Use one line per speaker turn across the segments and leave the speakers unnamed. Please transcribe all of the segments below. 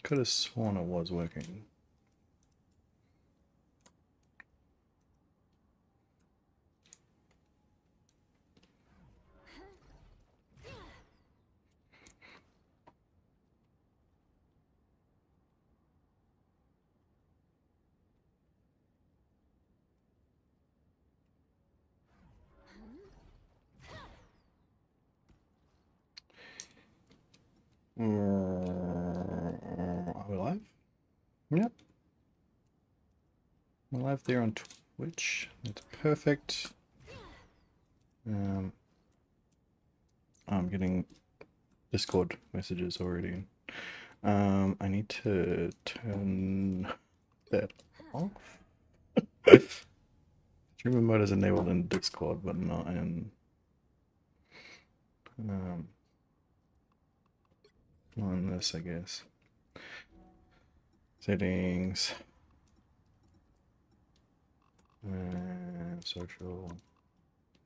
Could have sworn it was working. Are we live? Yep. We're live there on Twitch. That's perfect. I'm getting Discord messages already. I need to turn that off. Streamer mode is enabled in Discord, but not in on this, I guess. Settings. Social.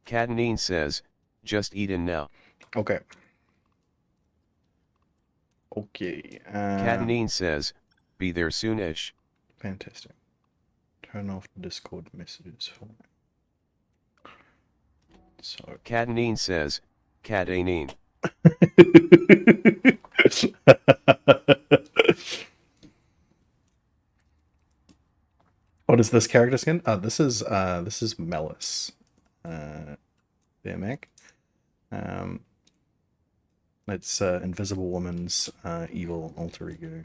Catanine says, just eatin' now.
Okay. Okay.
Catanine says, be there soonish.
Fantastic. Turn off Discord messages for me. So.
Catanine says, Catanine.
What is this character skin? This is Melis. Mac. It's Invisible Woman's evil alter ego.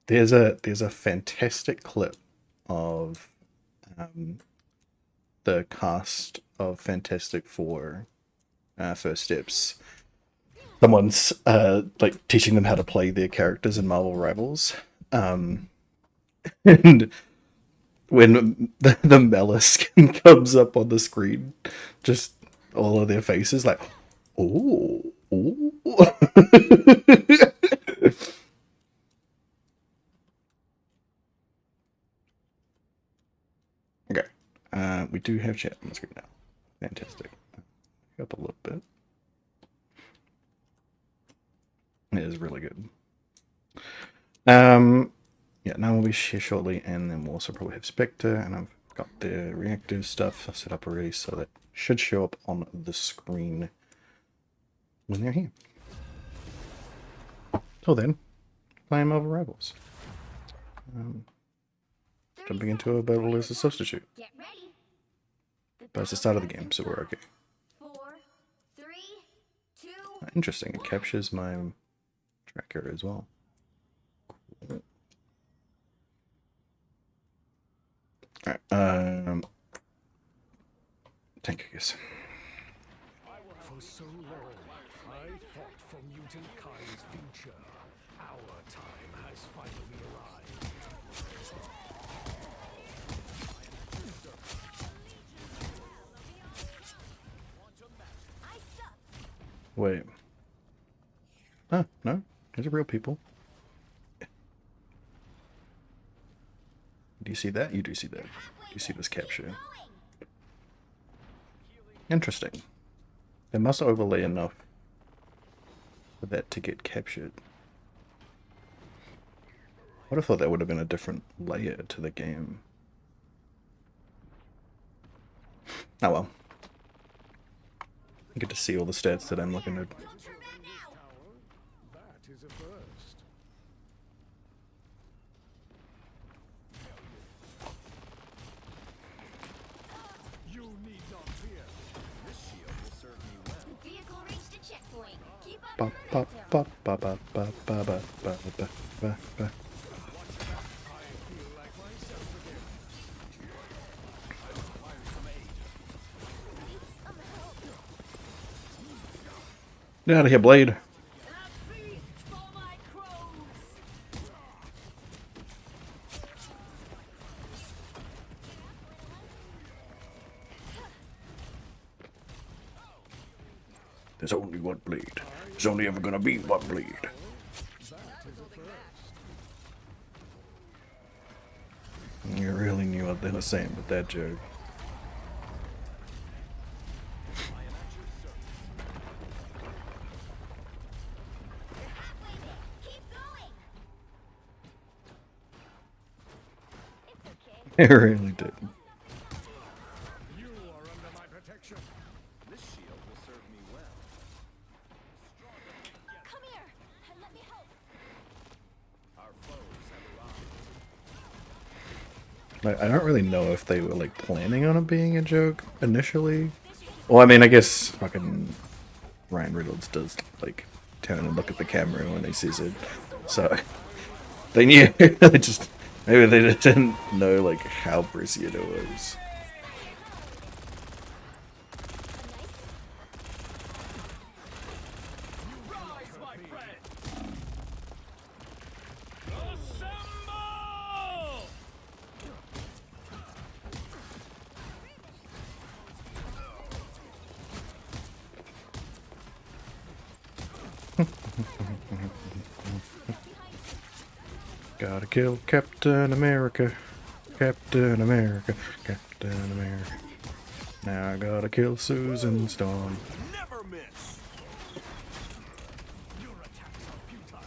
There's a fantastic clip of the cast of Fantastic Four First Steps. Someone's like teaching them how to play their characters in Marvel Rivals. And when the Melis skin comes up on the screen, just all of their faces like, oh. Okay. We do have chat on the screen now. Fantastic. Up a little bit. It is really good. Yeah, now we'll be here shortly, and then we'll also probably have Spectre, and I've got the reactive stuff set up already, so that should show up on the screen when they're here. Till then, playing Marvel Rivals. Jumping into a battle as a substitute. But it's the start of the game, so we're okay.
4, 3, 2.
Interesting, it captures my tracker as well. Cool. Alright, tank, I guess.
For so long, I fought for mutant kind's future. Our time has finally arrived.
Wait. Oh, no. These are real people. Do you see that? You do see that. You see this capture. Interesting. They must overlay enough for that to get captured. I would have thought that would have been a different layer to the game. Oh well. I get to see all the stats that I'm looking at.
That is a first. You need not fear. This shield will serve me well.
Vehicle reached a checkpoint. Keep up
Ba
your
ba
momentum.
ba ba ba ba ba ba ba ba ba.
I feel like myself again.
Get out of here, Blade.
A feast for my crows.
There's only one Blade. There's only ever gonna be one Blade. You really knew what they were saying with that joke. It really did.
You are under my protection.
This shield will serve me well.
Come here and let me help.
Our foes have arrived.
Like, I don't really know if they were like planning on it being a joke initially. Well, I mean, I guess fucking Ryan Reynolds does like turn and look at the camera when he sees it, so they knew. They just maybe they just didn't know like how prescient it was.
Rise, my friend. Assemble!
Gotta kill Captain America, Captain America, Captain America. Now I gotta kill Susan Storm.
Never miss.
Your attacks are futile.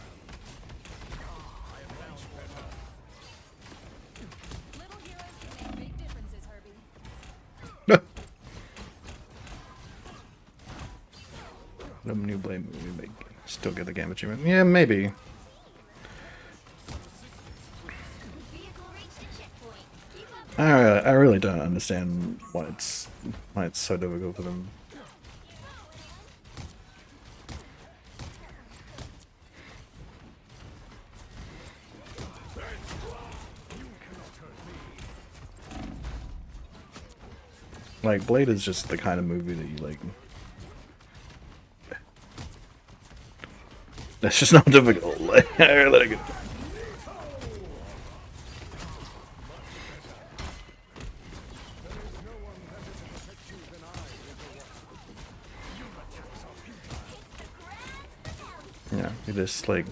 I am now better.
Little heroes can make big differences, Herbie.
No new Blade movie make still get the game achievement. Yeah, maybe.
Vehicle reached a checkpoint. Keep up.
I really don't understand why it's so difficult for them. Like, Blade is just the kind of movie that you like. That's just not difficult. Like, I really like it. Yeah, you just like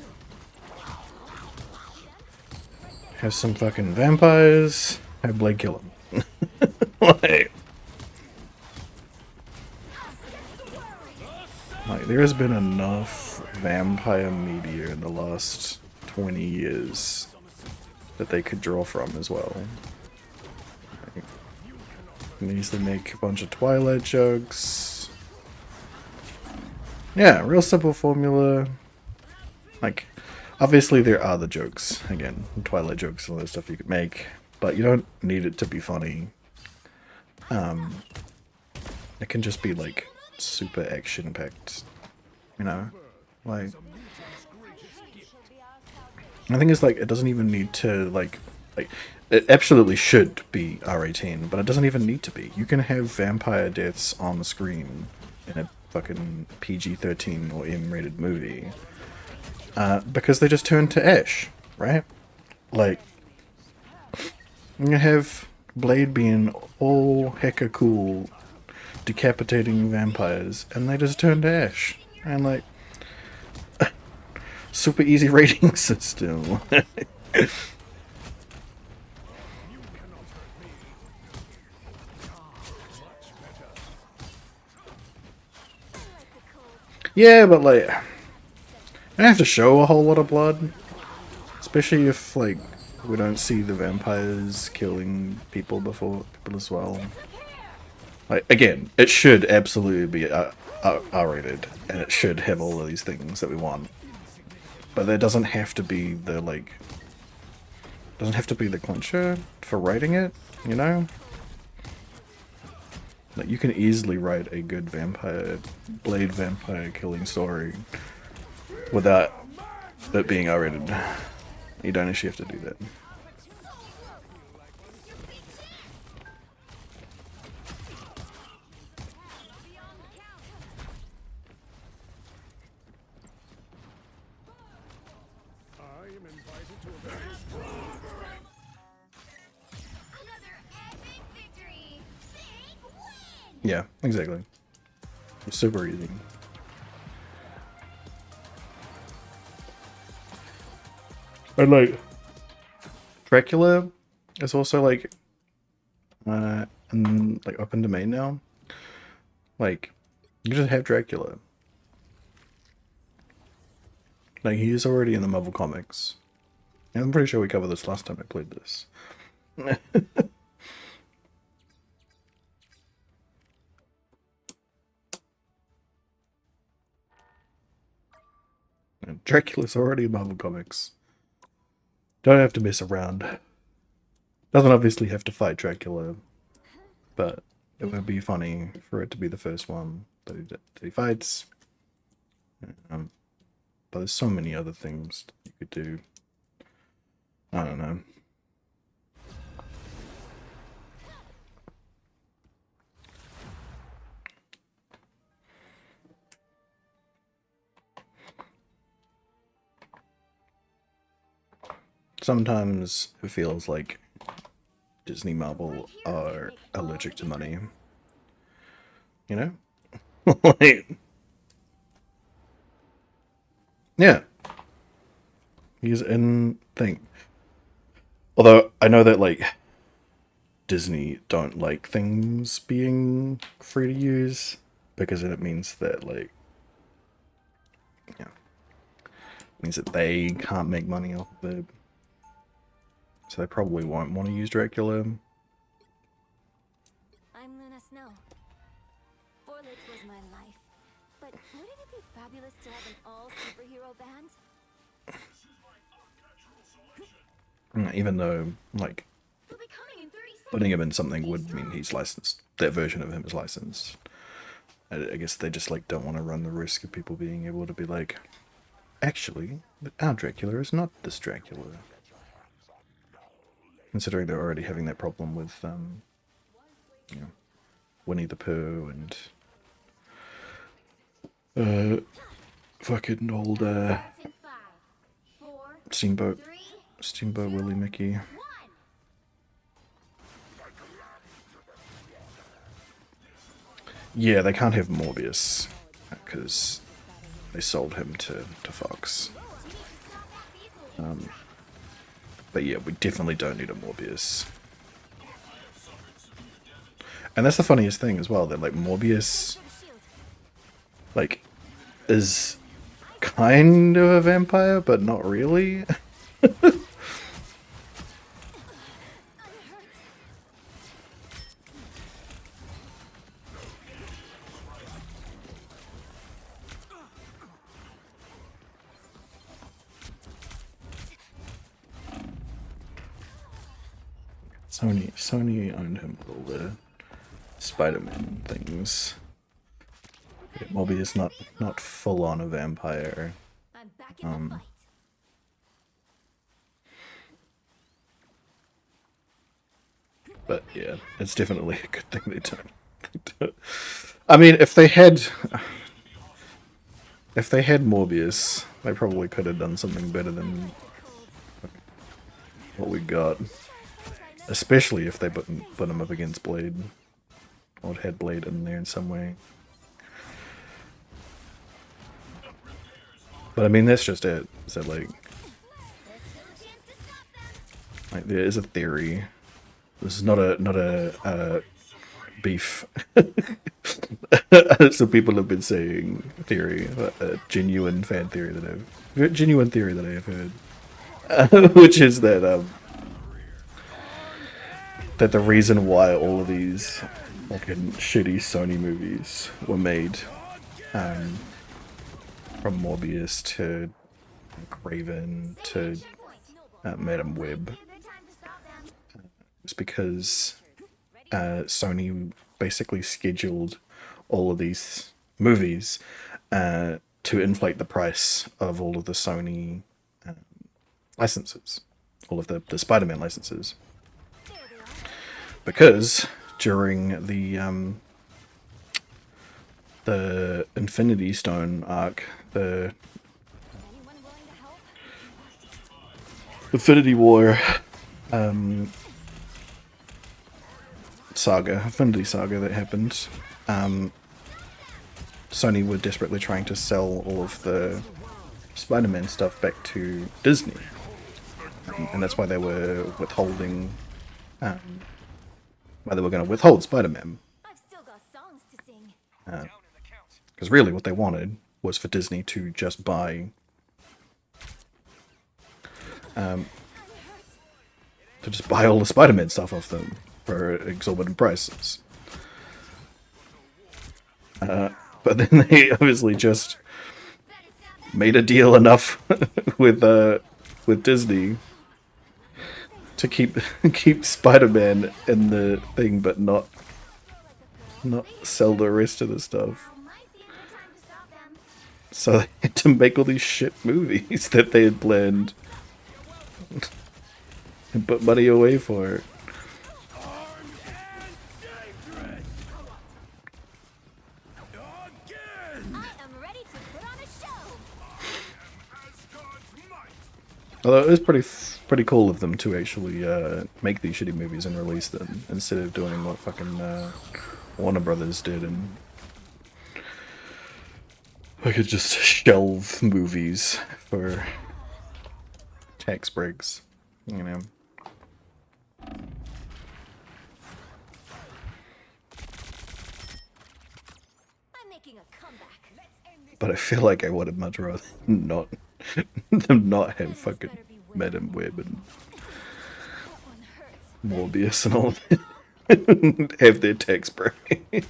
have some fucking vampires, have Blade kill them. Like, there's been enough vampire media in the last 20 years that they could draw from as well. Like, it needs to make a bunch of Twilight jokes. Yeah, real simple formula. Like, obviously there are the jokes, again, Twilight jokes and all that stuff you could make, but you don't need it to be funny. It can just be like super action packed, you know? Like, I think it's like it doesn't even need to like it absolutely should be R18, but it doesn't even need to be. You can have vampire deaths on the screen in a fucking PG-13 or M-rated movie. Because they just turn to ash, right? Like, you have Blade being all hecka cool, decapitating vampires, and they just turn to ash. And like, super easy rating system. Yeah, but like, I don't have to show a whole lot of blood, especially if like we don't see the vampires killing people before people as well. Like, again, it should absolutely be R-rated, and it should have all of these things that we want. But there doesn't have to be the like, doesn't have to be the clincher for writing it, you know? Like, you can easily write a good Blade vampire killing story without it being R-rated. You don't actually have to do that.
I am invited to a very
Another epic victory. Big win.
Yeah, exactly. It's super easy. And like, Dracula is also like, like open domain now. Like, you just have Dracula. Like, he is already in the Marvel comics. And I'm pretty sure we covered this last time I played this. Dracula's already in Marvel Comics. Don't have to mess around. Doesn't obviously have to fight Dracula, but it would be funny for it to be the first one that he fights. But there's so many other things you could do. I don't know. Sometimes it feels like Disney Marvel are allergic to money. You know? Like, yeah. He's in thing. Although I know that like Disney don't like things being free to use because then it means that like means that they can't make money off of it. So they probably won't want to use Dracula.
I'm Luna Snow. Forlix was my life. But wouldn't it be fabulous to have an all-superhero band?
Even though, like,
They'll be coming in 30 seconds.
putting him in something would mean he's licensed. That version of him is licensed. I guess they just, like, don't want to run the risk of people being able to be like, actually, our Dracula is not this Dracula. Considering they're already having that problem with, you know, Winnie the Pooh and, fucking old,
Starts in 5, 4,
Steamboat Willie Mickey.
1.
Yeah, they can't have Morbius because they sold him to Fox. But yeah, we definitely don't need a Morbius. And that's the funniest thing as well, that like Morbius like is kind of a vampire, but not really. Sony owned him with all the Spider-Man things. Yeah, Morbius not full on a vampire.
I'm back in the fight.
But yeah, it's definitely a good thing they don't. I mean, if they had Morbius, they probably could have done something better than what we got. Especially if they put him up against Blade, or had Blade in there in some way. But I mean, that's just it. So like there is a theory. This is not a beef. So people have been saying theory, a genuine fan theory that I have heard, which is that that the reason why all of these fucking shitty Sony movies were made, from Morbius to Craven to Madam Web, is because Sony basically scheduled all of these movies to inflate the price of all of the Sony licenses, all of the Spider-Man licenses. Because during the Infinity Stone arc, the Infinity War Infinity Saga that happened, Sony were desperately trying to sell all of the Spider-Man stuff back to Disney, and that's why they were withholding. Why they were going to withhold Spider-Man.
I've still got songs to sing.
Because really what they wanted was for Disney to just buy... to just buy all the Spider-Man stuff off them for exorbitant prices. But then they obviously just made a deal enough with Disney to keep Spider-Man in the thing, but not sell the rest of the stuff. So they had to make all these shit movies that they had planned and put money away for it. Although it was pretty cool of them to actually make these shitty movies and release them instead of doing what fucking Warner Brothers did and I could just shelve movies for tax breaks, you know.
I'm making a comeback.
But I feel like I would have much rather not them not have fucking Madam Web and Morbius and all that. Have their tax break.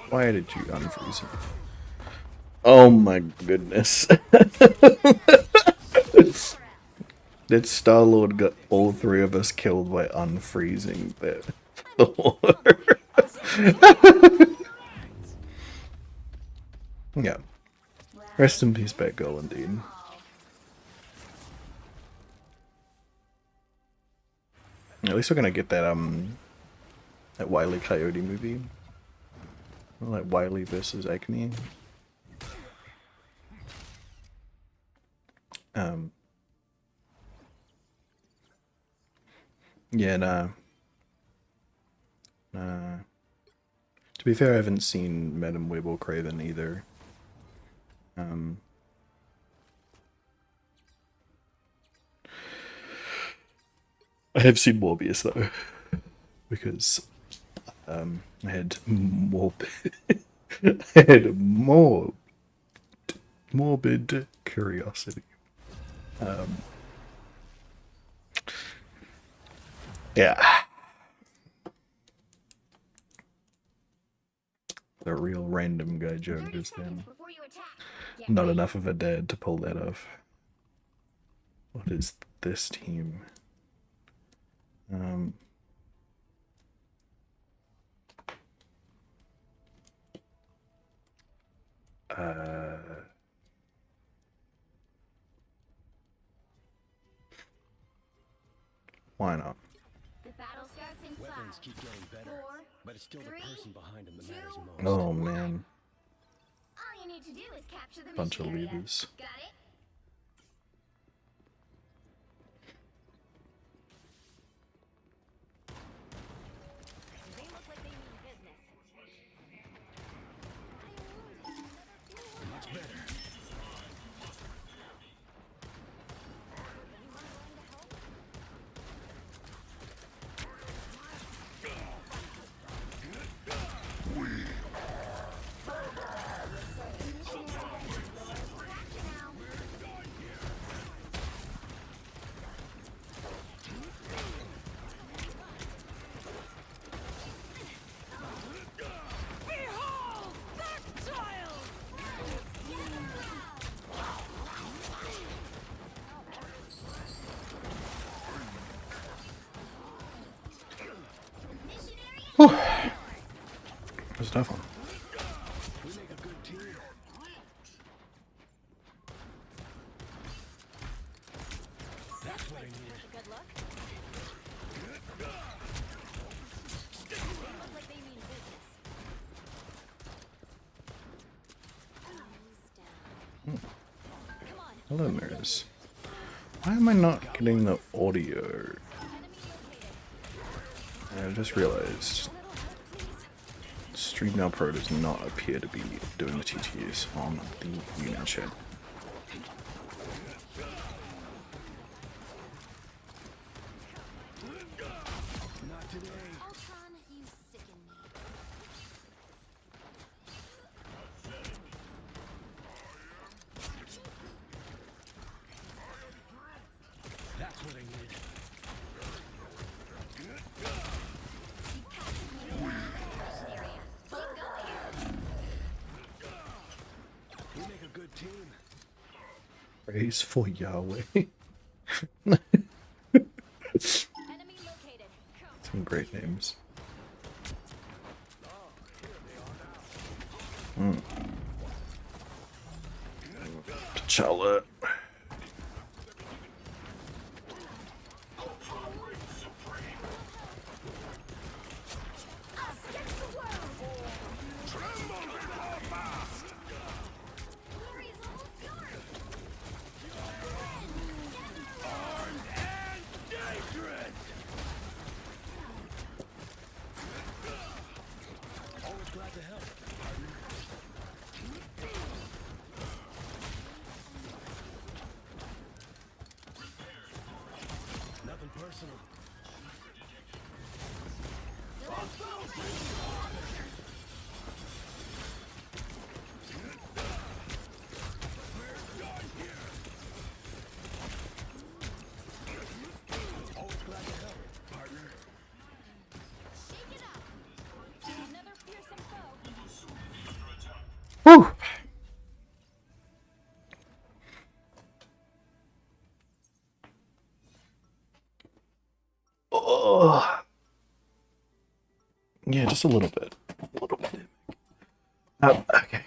Why did you unfreeze him? Oh my goodness. Did Star-Lord got all three of us killed by unfreezing that Thor? Yeah. Rest in peace, Batgirl, indeed. At least we're gonna get that Wile E. Coyote movie. Like Wile E. versus Acme. Yeah, nah. To be fair, I haven't seen Madam Web or Craven either. I have seen Morbius though, because I had morbid curiosity. Yeah. The real random guy joke just then. Not enough of a dad to pull that off. What is this team? Why not?
The battle starts in
Weapons
5,
keep getting better,
4,
but it's still the
3,
person behind them that matters
2,
most.
Oh man.
All you need to do is capture the
Bunch of
mission area.
levers.
Got it? They look like they mean business.
Much better.
It was a tough one.
We make a good team. That's what I need.
Good luck. They look like they mean business. Ease down. Come on.
Hello, mirrors. Why am I not getting the audio? I just realized Stream Now Pro does not appear to be doing the TTS on the Union chat.
Not today.
Ultron, you sicken me.
good team.
Praise for Yahweh.
Enemy located.
Some great names. T'Challa.
Us against the world. Glory is almost gone.
Always glad to help. Nothing personal. Always glad to help, partner.
Shake it up. Another fearsome foe.
Whew. Oh. Yeah, just a little bit. A little bit. Okay.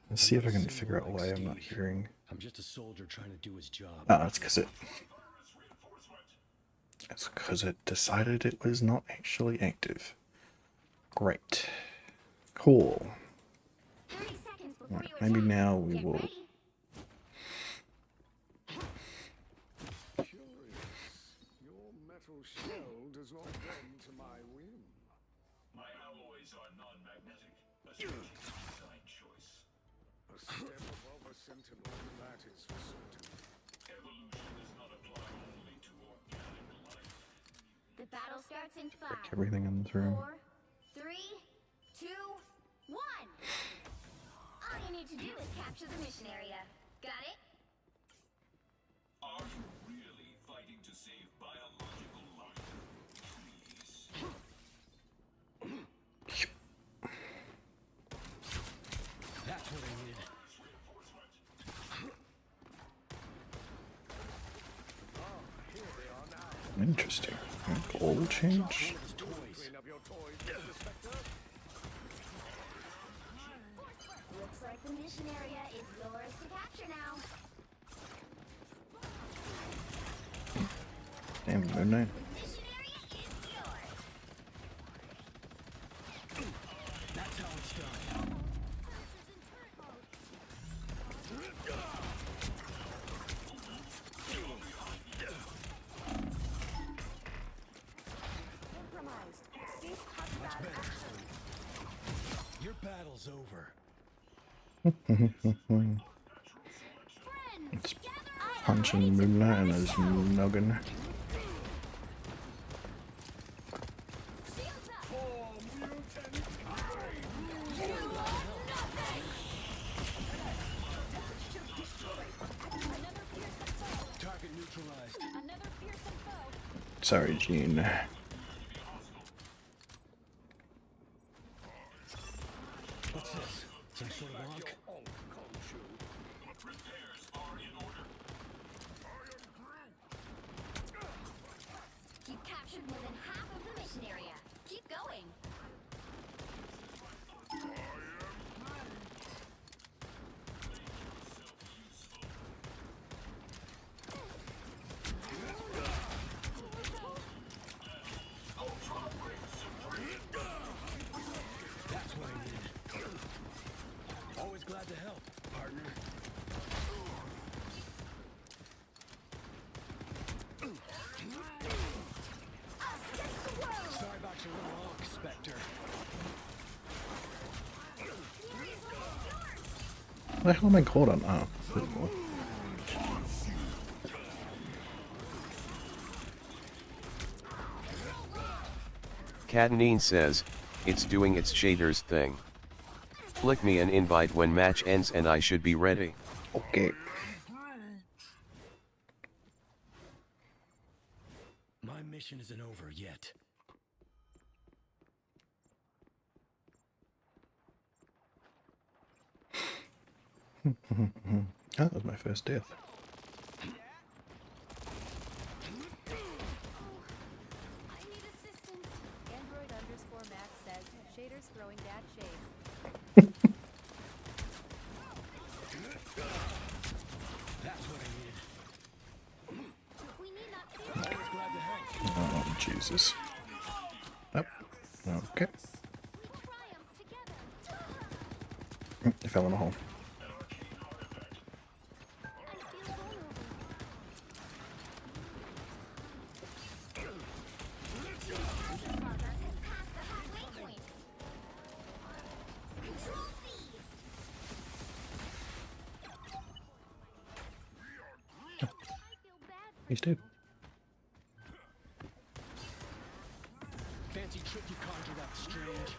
Let's see if I can figure out why I'm not hearing.
I'm just a soldier trying to do his job.
Oh, it's because it decided it was not actually active. Great. Cool.
30 seconds before
Alright,
you
maybe
attack.
now we
Get
will.
ready.
Curious. Your metal shell does not bend to my whim.
My alloys are non-magnetic. A strategic design choice.
A step above a sentinel, that is for certain.
Evolution does not apply only to organic life.
The battle starts in 5,
Check everything in this room.
4, 3, 2, 1. All you need to do is capture the mission area. Got it?
Are you really fighting to save biological life? Please.
That's what I needed.
Interesting. Goal change?
His toys.
Clean up your toys, Mr. Spectre.
Looks like the mission area is yours to capture now.
Damn, Moon Knight.
Mission area is yours.
That's how it's done. Your battle's over.
It's punching Moon Knight in his noggin.
Shields up. Another fearsome foe.
Target neutralized.
Another fearsome foe.
Sorry, Gene.
What's this? Some sort of lock?
Repairs are in order.
You've captured more than half of the mission area. Keep going.
That's what I needed. Always glad to help, partner. Sorry about your little arc, Spectre.
What the hell am I caught on? Oh, football.
Catanine says, it's doing its shaders thing. Flick me an invite when match ends and I should be ready.
Okay.
My mission isn't over yet.
Oh, that was my first death.
I need assistance.
Android_Max says shaders throwing bad shade.
That's what I needed.
We need not fear.
Always glad to help.
Oh, Jesus. Oh, okay.
We triumph together.
I fell in a hole.
I feel vulnerable. Progress has passed the halfway point. Control seized. I feel bad for
He's dead.
Fancy trick you conjured up, strange.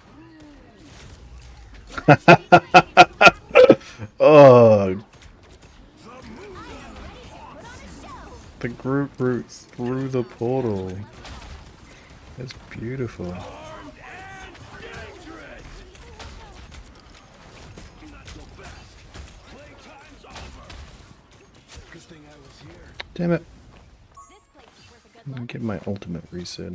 Oh,
put on a show.
the Groot route through the portal. It's beautiful.
Not so fast. Playtime's over. Good thing I was here.
Damn it.
This place is worth a good
Let me
look.
get my ultimate reset.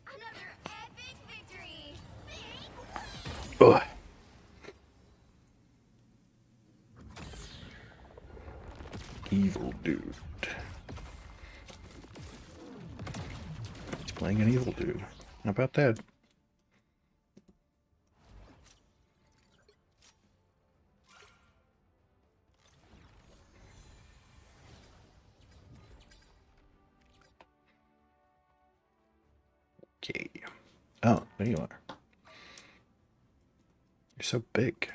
Another epic victory.
Ugh. Evil dude. He's playing an evil dude. How about that? Okay. Oh, there you are. You're so big.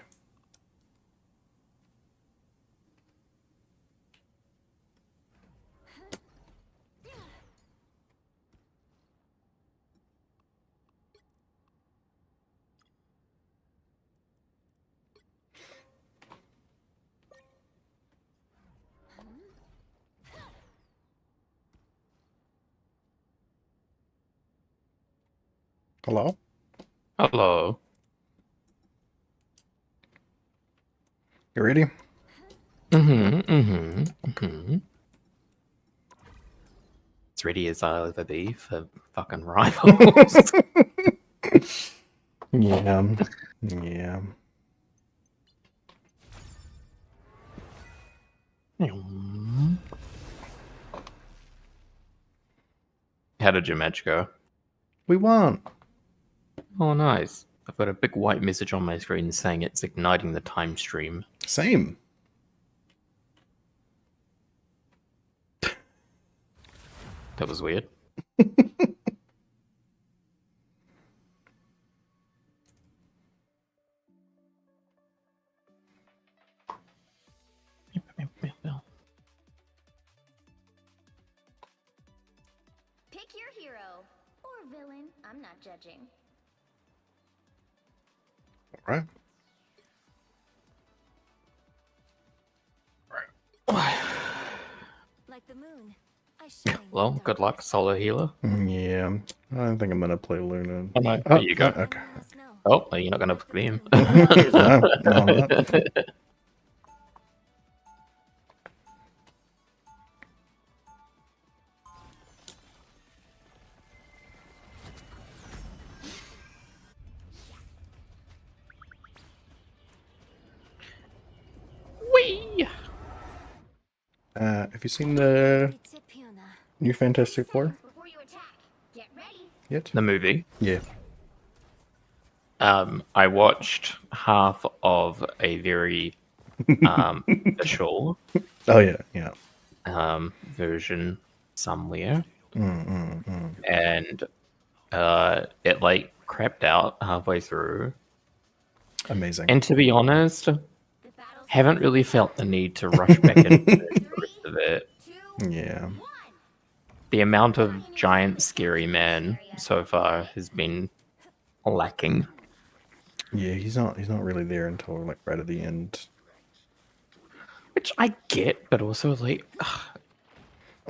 Hello?
Hello.
You ready?
As ready as I'll ever be for fucking rivals.
Yeah. Yeah.
How did your match go?
We won.
Oh, nice. I've got a big white message on my screen saying it's igniting the time stream.
Same.
That was weird.
Pick your hero or villain. I'm not judging.
All right.
Like the moon. I shine in
Well,
the
good luck,
darkness.
solo healer.
Yeah. I don't think I'm gonna play Luna.
Oh, no,
Oh,
there you go.
Okay.
Let us know.
Oh, you're not going to pick them.
No, no, I'm not.
Whee!
Have you seen the new Fantastic Four
Before you attack, get ready.
yet?
The movie.
Yeah.
I watched half of a very official
Oh yeah, yeah.
version somewhere,
Mm.
and it like crapped out halfway through.
Amazing.
And to be honest,
The battle's
haven't really felt the need to rush back into the rest of it.
2,
Yeah.
1.
The amount of giant scary man so far has been lacking.
Yeah, he's not really there until like right at the end.
Which I get, but also like,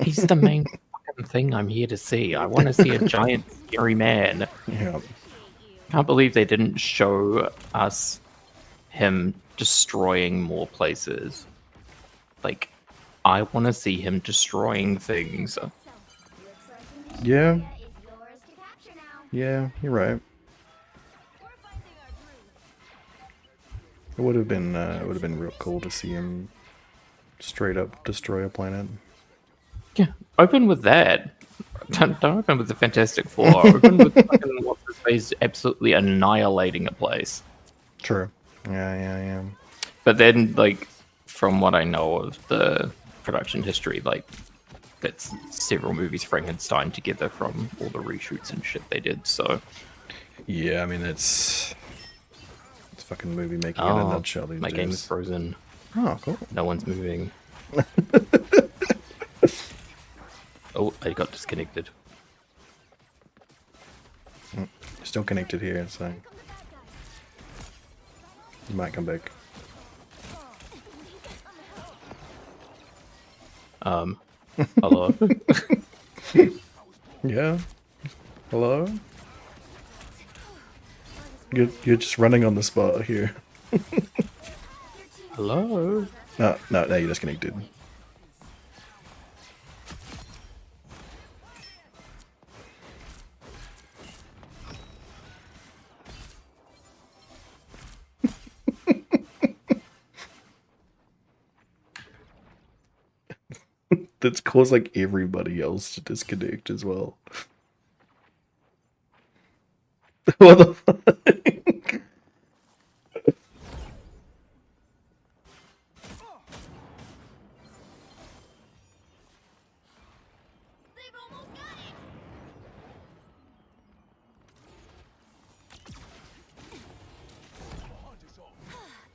he's the main fucking thing I'm here to see. I want to see a giant scary man.
Yeah.
Can't believe they didn't show us him destroying more places. Like, I want to see him destroying things.
Yeah. Yeah, you're right. It would have been real cool to see him straight up destroy a planet.
Yeah, open with that. Don't open with the Fantastic Four. Open with fucking what's his face absolutely annihilating a place.
True. Yeah.
But then, like, from what I know of the production history, like, that's several movies Frankenstein together from all the reshoots and shit they did. So
Yeah, I mean it's fucking movie making in a nutshell these
my
days.
game's frozen.
Oh, cool.
No one's moving. Oh, I got disconnected.
Still connected here, so you might come back.
Hello.
Yeah. Hello? You're just running on the spot here.
Hello.
No, you're disconnected. That's caused like everybody else to disconnect as well. What the fuck?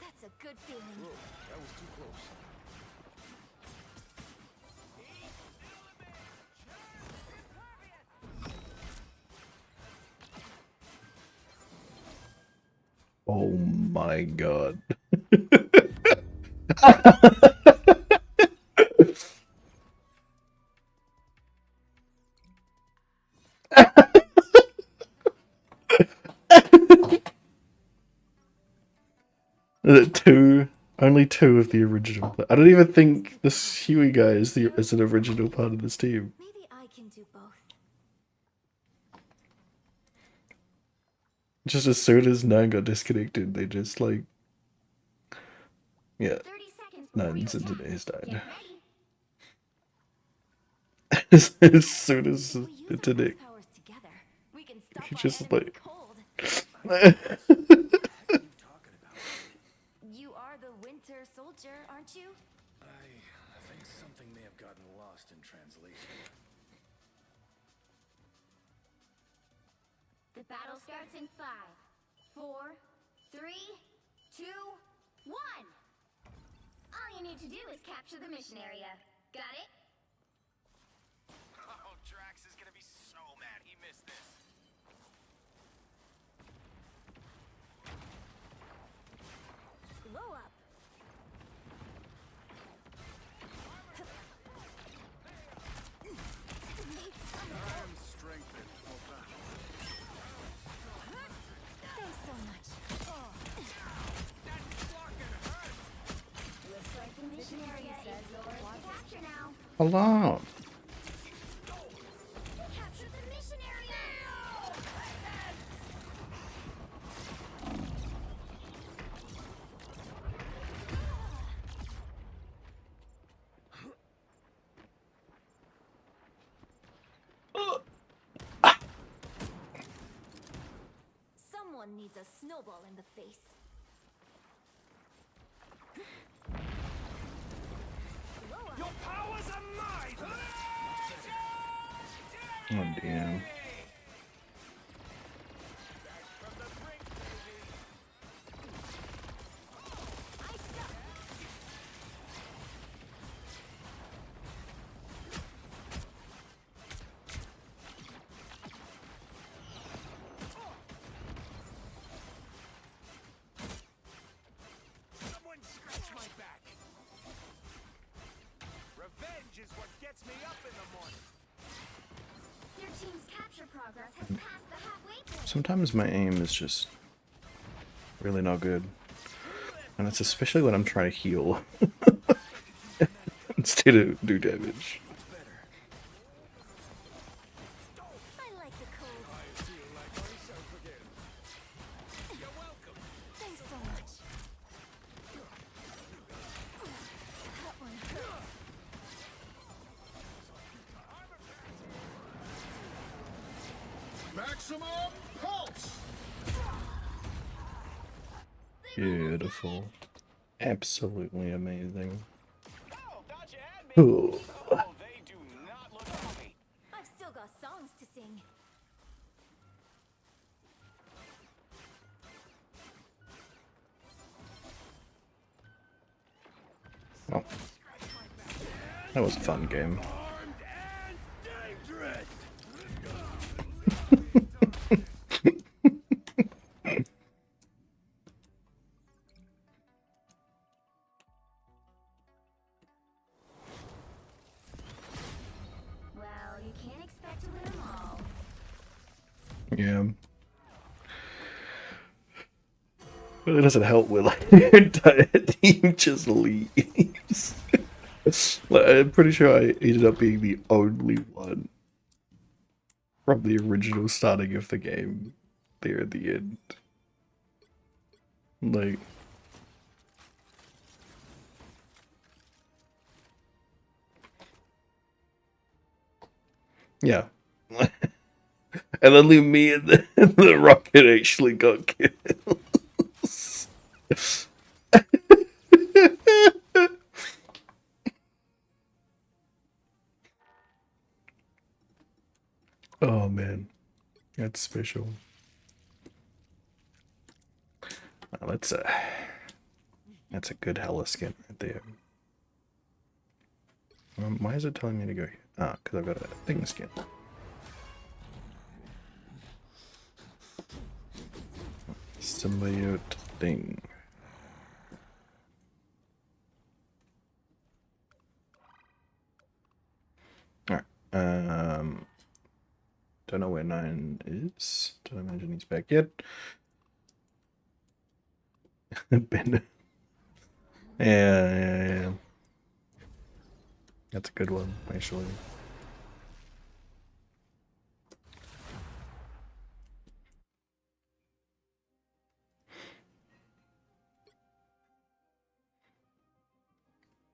That's a good feeling.
That was too close.
Oh my god. Only two of the original. I don't even think this Huey guy is an original part of this team.
Maybe I can do both.
Just as soon as Nine got disconnected, they just like, yeah,
30 seconds.
Nine's engineers died.
Get ready.
As soon as
We
the
use our
internet,
powers together. We can stop
he
our
just
enemies
like,
cold. You are the Winter Soldier, aren't you?
I think something may have gotten lost in translation.
The battle starts in 5, 4, 3, 2, 1. All you need to do is capture the mission area. Got it?
Oh, Drax is gonna be so mad he missed this.
Blow up.
I'm strengthened for battle.
Thanks so much. Looks like the mission area is yours to capture now.
hello.
Capture the mission area! Someone needs a snowball in the face.
Your powers are mine!
Oh damn.
Someone scratch my back! is what gets me up in the morning.
Your team's capture progress has passed the halfway point.
Sometimes my aim is just really not good. And it's especially when I'm trying to heal instead of do damage.
I like the cold.
I feel like myself again. You're welcome.
Thanks so much. That one hurt.
Maximum pulse!
Beautiful. Absolutely amazing.
Oh, thought you had me.
Ooh.
Oh, they do not look happy.
I've still got songs to sing.
Well, that was a fun game.
Armed and dangerous.
Well, you can't expect to win them all.
Yeah. But it doesn't help when like your entire team just leaves. Like, I'm pretty sure I ended up being the only one from the original starting of the game there at the end. Like, yeah. And only me and the rocket actually got kills. Oh man, that's special. Well, that's a good Hella skin right there. Why is it telling me to go here? Ah, because I've got a thing skin. Symbiote thing. Alright. Don't know where 9 is. Don't imagine he's back yet. Ben. Yeah. That's a good one, actually.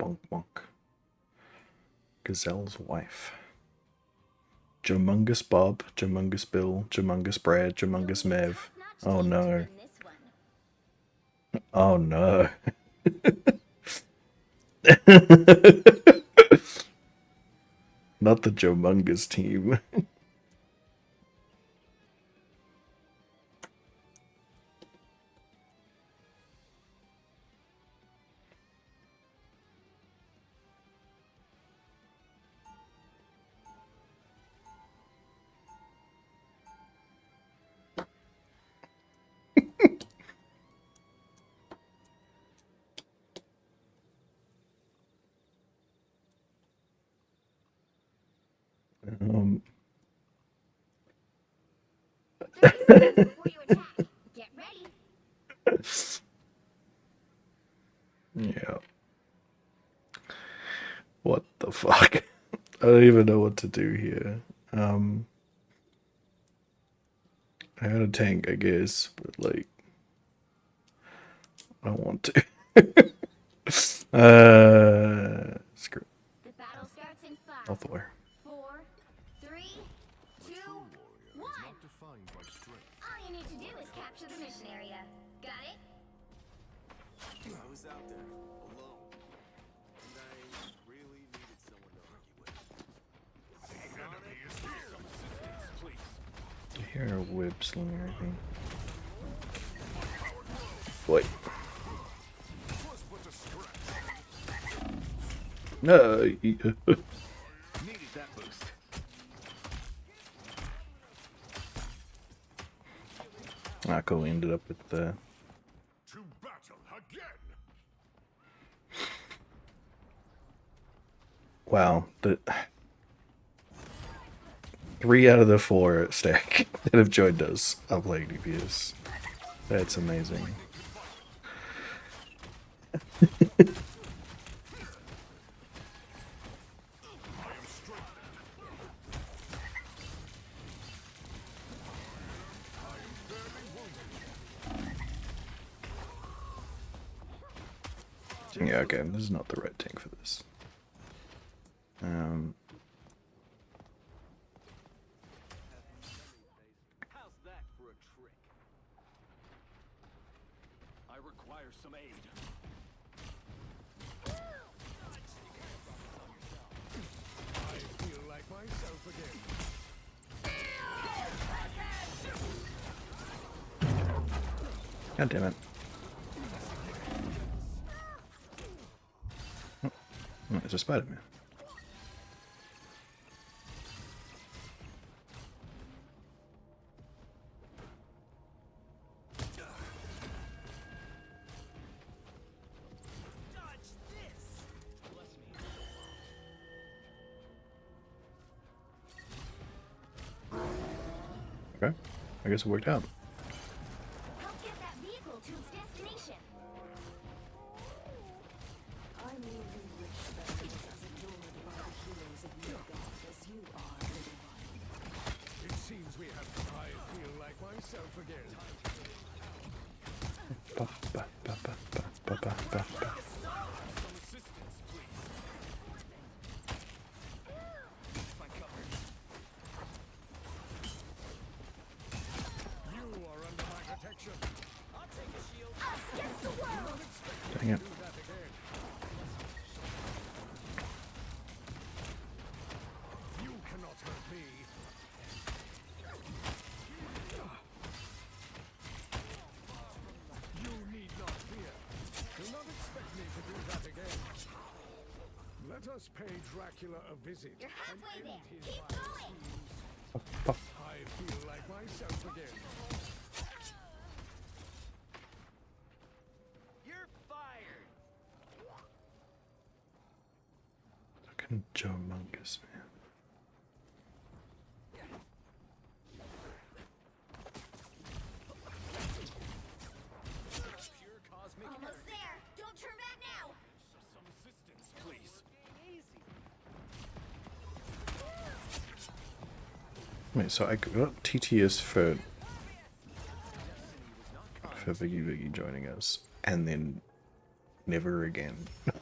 Bonk bonk. Gazelle's wife. Jumungus Bob, Jumungus Bill, Jumungus Brad, Jumungus Mev. Oh no. Oh no. Not the Jumungus team. Um,
30 seconds before you attack. Get ready.
yeah. What the fuck? I don't even know what to do here. I had a tank, I guess, but like, I don't want to. Screw
The battle starts in 5,
Healthware.
4, 3, 2, 1. All you need to do is capture the mission area. Got it?
I was out there, alone. And I really needed someone to argue with.
The enemy is here. Some assistance, please.
I hear a whip slinger, I think. Wait.
Was but a scratch.
No.
Needed that boost.
Ah, cool. We ended up with the.
To battle again.
Wow, the 3 out of the 4 stack that have joined us are playing DPS. That's amazing. Yeah, okay, this is not the right tank for this.
How's that for a trick? I require some aid.
I feel like myself again.
God damn it. Oh, it's a Spider-Man. Okay, I guess it worked out.
Help get that vehicle to its destination.
I merely wish that I was as adored by the heroes of Midgard as you are, little one.
It seems we have. I feel like myself again.
Ba, ba, ba, ba, ba, ba, ba, ba, ba.
Some assistance, please. My cover.
You are under my protection.
I'll take a shield.
Us against the world.
Dang it.
Do that again. You cannot hurt me. You need not fear. Do not expect me to do that again. Let us pay Dracula a visit.
You're
and
halfway
end
there.
his
Keep
vile
going.
schemes. I feel like myself again.
You're fired.
Fucking Joe Mungus, man.
Pure cosmic
Almost
energy.
there. Don't turn back now.
Some assistance, please.
Wait, so I got TTS for Viggy Viggy joining us, and then never again.
The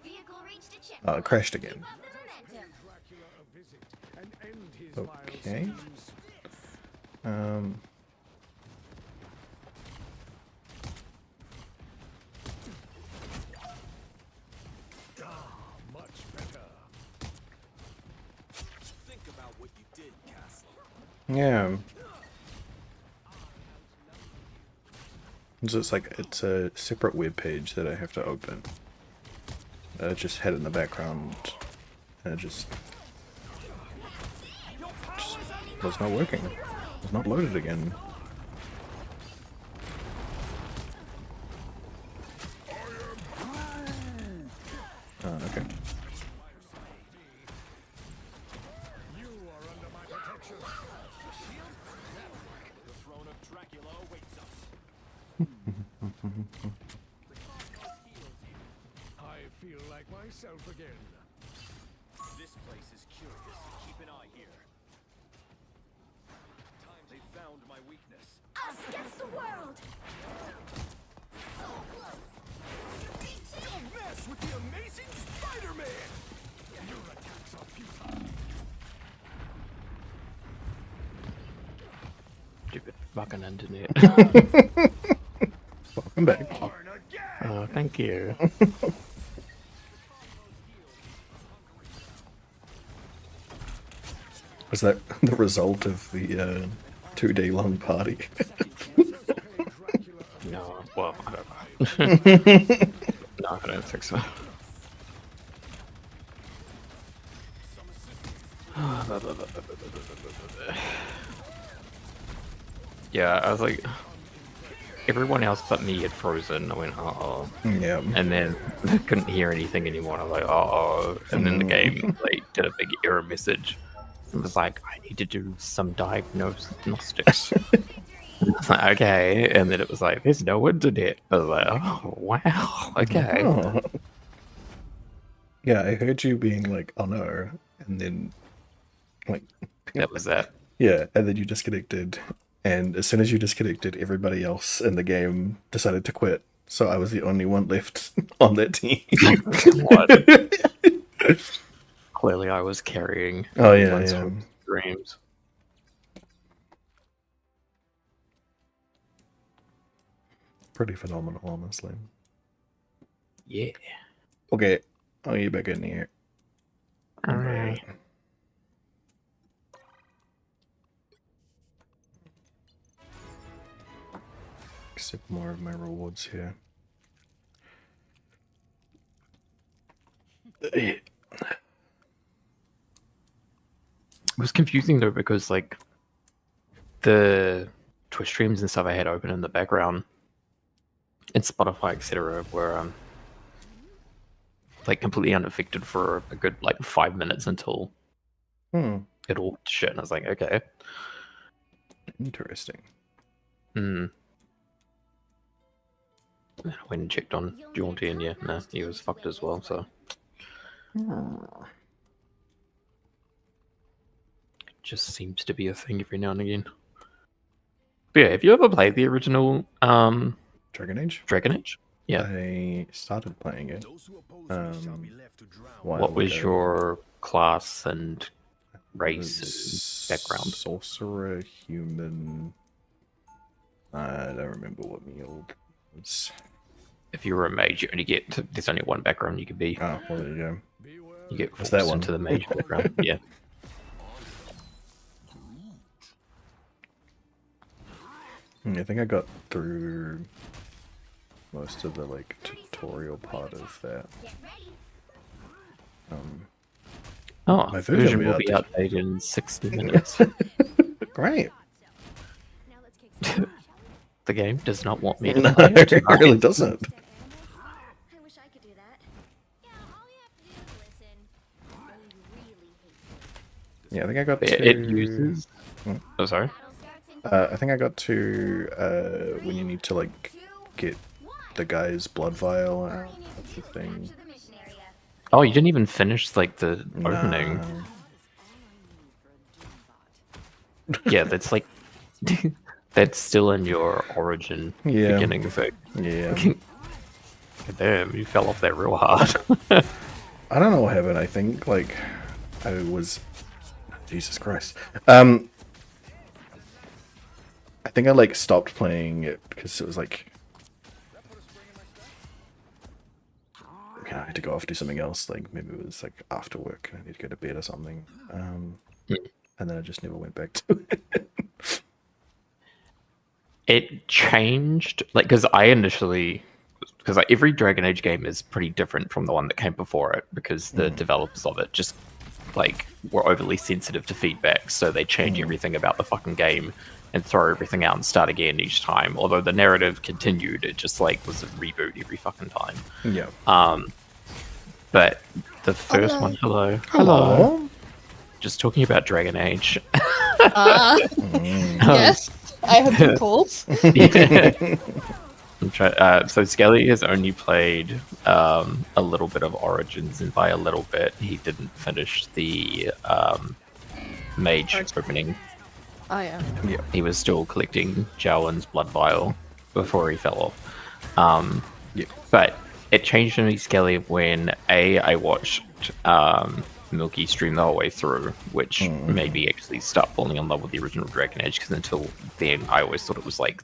vehicle reached a checkpoint.
Crashed again.
Keep up the momentum.
Dracula a visit and end his vile
Okay.
schemes. Much better.
Think about what you did, Castle.
Yeah. So it's a separate web page that I have to open. I just had it in the background, and it just was not working. It was not loaded again. Okay.
You are under my protection.
The throne of Dracula awaits us.
I feel like myself again.
This place is curious. Keep an eye here. They found my weakness.
Us against the world. So close.
Don't mess with the amazing Spider-Man!
Your attacks are futile.
Stupid fucking internet.
Welcome back.
Oh, thank you.
Was that the result of the 2-day long party?
No, well, I don't know. No, I don't think so. Yeah, I was like, everyone else but me had frozen. I went, oh,
Yeah.
and then I couldn't hear anything anymore. I was like, oh, and then the game like did a big error message. It was like, I need to do some diagnostics. I was like, okay, and then it was like, there's no internet. I was like, oh wow, okay.
Oh. Yeah, I heard you being like, oh no, and then like
That was that.
yeah, and then you disconnected, and as soon as you disconnected, everybody else in the game decided to quit. So I was the only one left on that team.
What? Clearly, I was carrying.
Oh yeah,
loads
yeah.
of Streams.
Pretty phenomenal, honestly.
Yeah.
Okay, I'll get back in here.
All right.
Accept more of my rewards here.
It was confusing though because like the Twitch streams and stuff I had open in the background and Spotify, etc., were like completely unaffected for a good like 5 minutes until it all went to shit, and I was like, okay.
Interesting.
Hmm. I went and checked on Jaunty, and yeah, no, he was fucked as well. So just seems to be a thing every now and again. But yeah, have you ever played the original
Dragon Age?
Dragon Age? Yeah.
I started playing it.
What was your class and race and background?
Sorcerer, human. I don't remember what my old was.
If you were a mage, you only get there's only one background you could be.
Oh, well, there you go.
You get
What's
forced
that one?
into the mage background. Yeah.
I think I got through most of the like tutorial part of that.
Oh,
My
version
version
will be updated in 60 minutes.
Great.
Now let's kick some butt, shall
The game does not want me to
No,
play it.
it really doesn't.
Dead animals? I wish I could do that. Yeah, all you have to do is listen. They really hate you.
Yeah, I think I got
Yeah,
to.
it uses. Oh, sorry.
Battle starts in
I think I got to when you need to like get the guy's blood vial out. That's the thing.
capture the mission area.
Oh, you didn't even finish like the opening.
Nah.
Yeah, that's like that's still in your origin
Yeah.
beginning thing.
Yeah.
Damn, you fell off that real hard.
I don't know what happened. I think like I was Jesus Christ. I think I like stopped playing it because it was like I had to go off and do something else. Like maybe it was like after work and I need to go to bed or something. And then I just never went back to it.
It changed like because like every Dragon Age game is pretty different from the one that came before it because the developers of it just like were overly sensitive to feedback, so they change everything about the fucking game and throw everything out and start again each time. Although the narrative continued, it just like was a reboot every fucking time.
Yeah.
But the first one, hello, just talking about Dragon Age.
Yes, I have been called.
Yeah. So Skelly has only played a little bit of Origins, and by a little bit, he didn't finish the mage opening.
Oh yeah.
Yeah.
He was still collecting Jowen's blood vial before he fell off.
Yeah.
But it changed for me, Skelly, when I watched Milky stream the whole way through, which made me actually start falling in love with the original Dragon Age, because until then I always thought it was like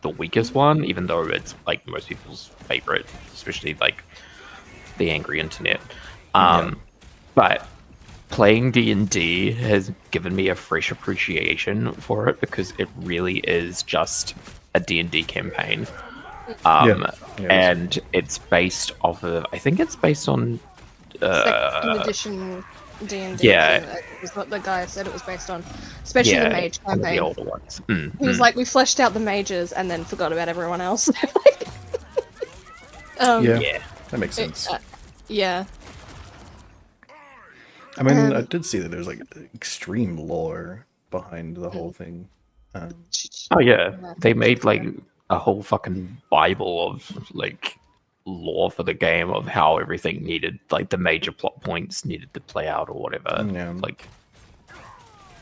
the weakest one, even though it's like most people's favorite, especially like the angry internet. But playing D&D has given me a fresh appreciation for it, because it really is just a D&D campaign.
Yeah,
And it's based off of, I think it's based on
second edition D&D.
yeah.
thing. It was what the guy said it was based on, especially the mage
one of the
campaign.
older ones. Mm,
He was
mm.
like, we fleshed out the mages and then forgot about everyone else.
Yeah, that makes sense.
Yeah.
I mean, I did see that there's like extreme lore behind the whole thing.
Oh yeah, they made like a whole fucking bible of like lore for the game of how everything needed, like the major plot points needed to play out or whatever.
Yeah.
Like,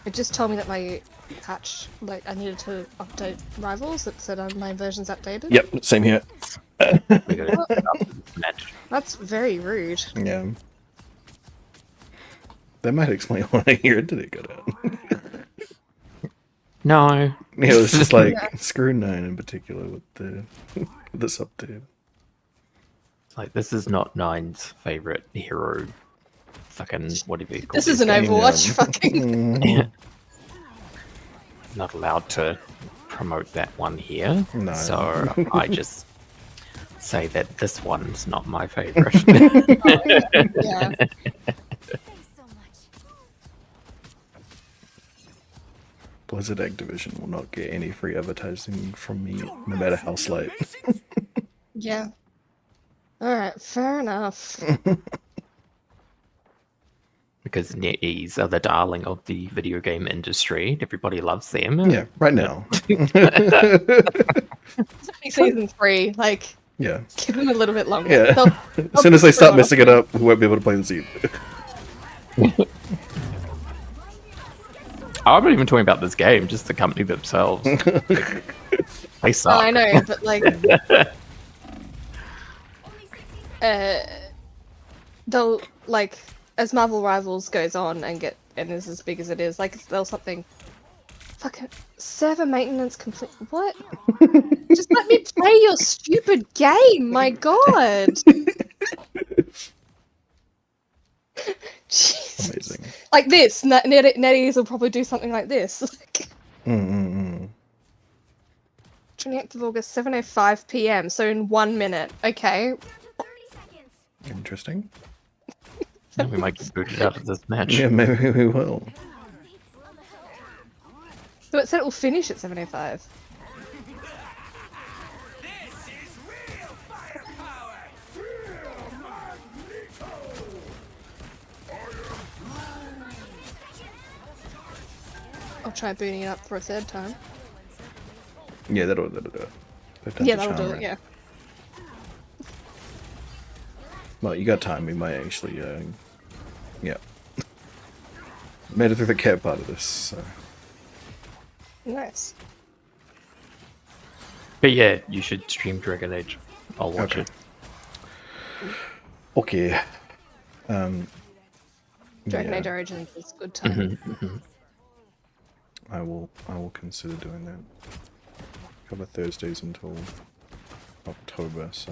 It just told me that my patch, like, I needed to update Rivals. It said my version's updated.
Yep, same here.
we gotta match.
That's very rude.
Yeah. That might explain why your internet got out.
No.
Yeah, it was just like screw 9 in particular with the this update.
Like, this is not Nine's favorite hero. Fucking whatever you call
This is an Overwatch
Mm.
Not allowed to promote that one here.
No.
So I just say that this one's not my favorite.
Yeah.
Blizzard Activision will not get any free advertising from me, no matter how slight.
Yeah. Alright, fair enough.
Because NetEase are the darling of the video game industry. Everybody loves them.
Yeah, right now.
Season 3, like,
Yeah.
give them a little bit longer.
Yeah. As soon as they start messing it up, we won't be able to play this either.
I'm not even talking about this game, just the company themselves. Like, they suck.
I know, but like, they'll like as Marvel Rivals goes on and is as big as it is, like there'll something. Fucking server maintenance complete. What? Just let me play your stupid game. My God. Jesus.
Amazing.
Like this, NetEase will probably do something like this. Like, 28th of August, 7:05 p.m. So in 1 minute. Okay.
Interesting.
We might get booted out of this match.
Yeah, maybe we will.
So it said it will finish at 7:05. I'll try booting it up for a third time.
Yeah, that'll do it.
Yeah, that'll do it, yeah.
Well, you got time. We might actually, yeah. Made it through the cat part of this, so.
Nice.
But yeah, you should stream Dragon Age. I'll watch it.
Okay.
Dragon
yeah.
Age Origins is a good time.
I will consider doing that. Cover Thursdays until October, so.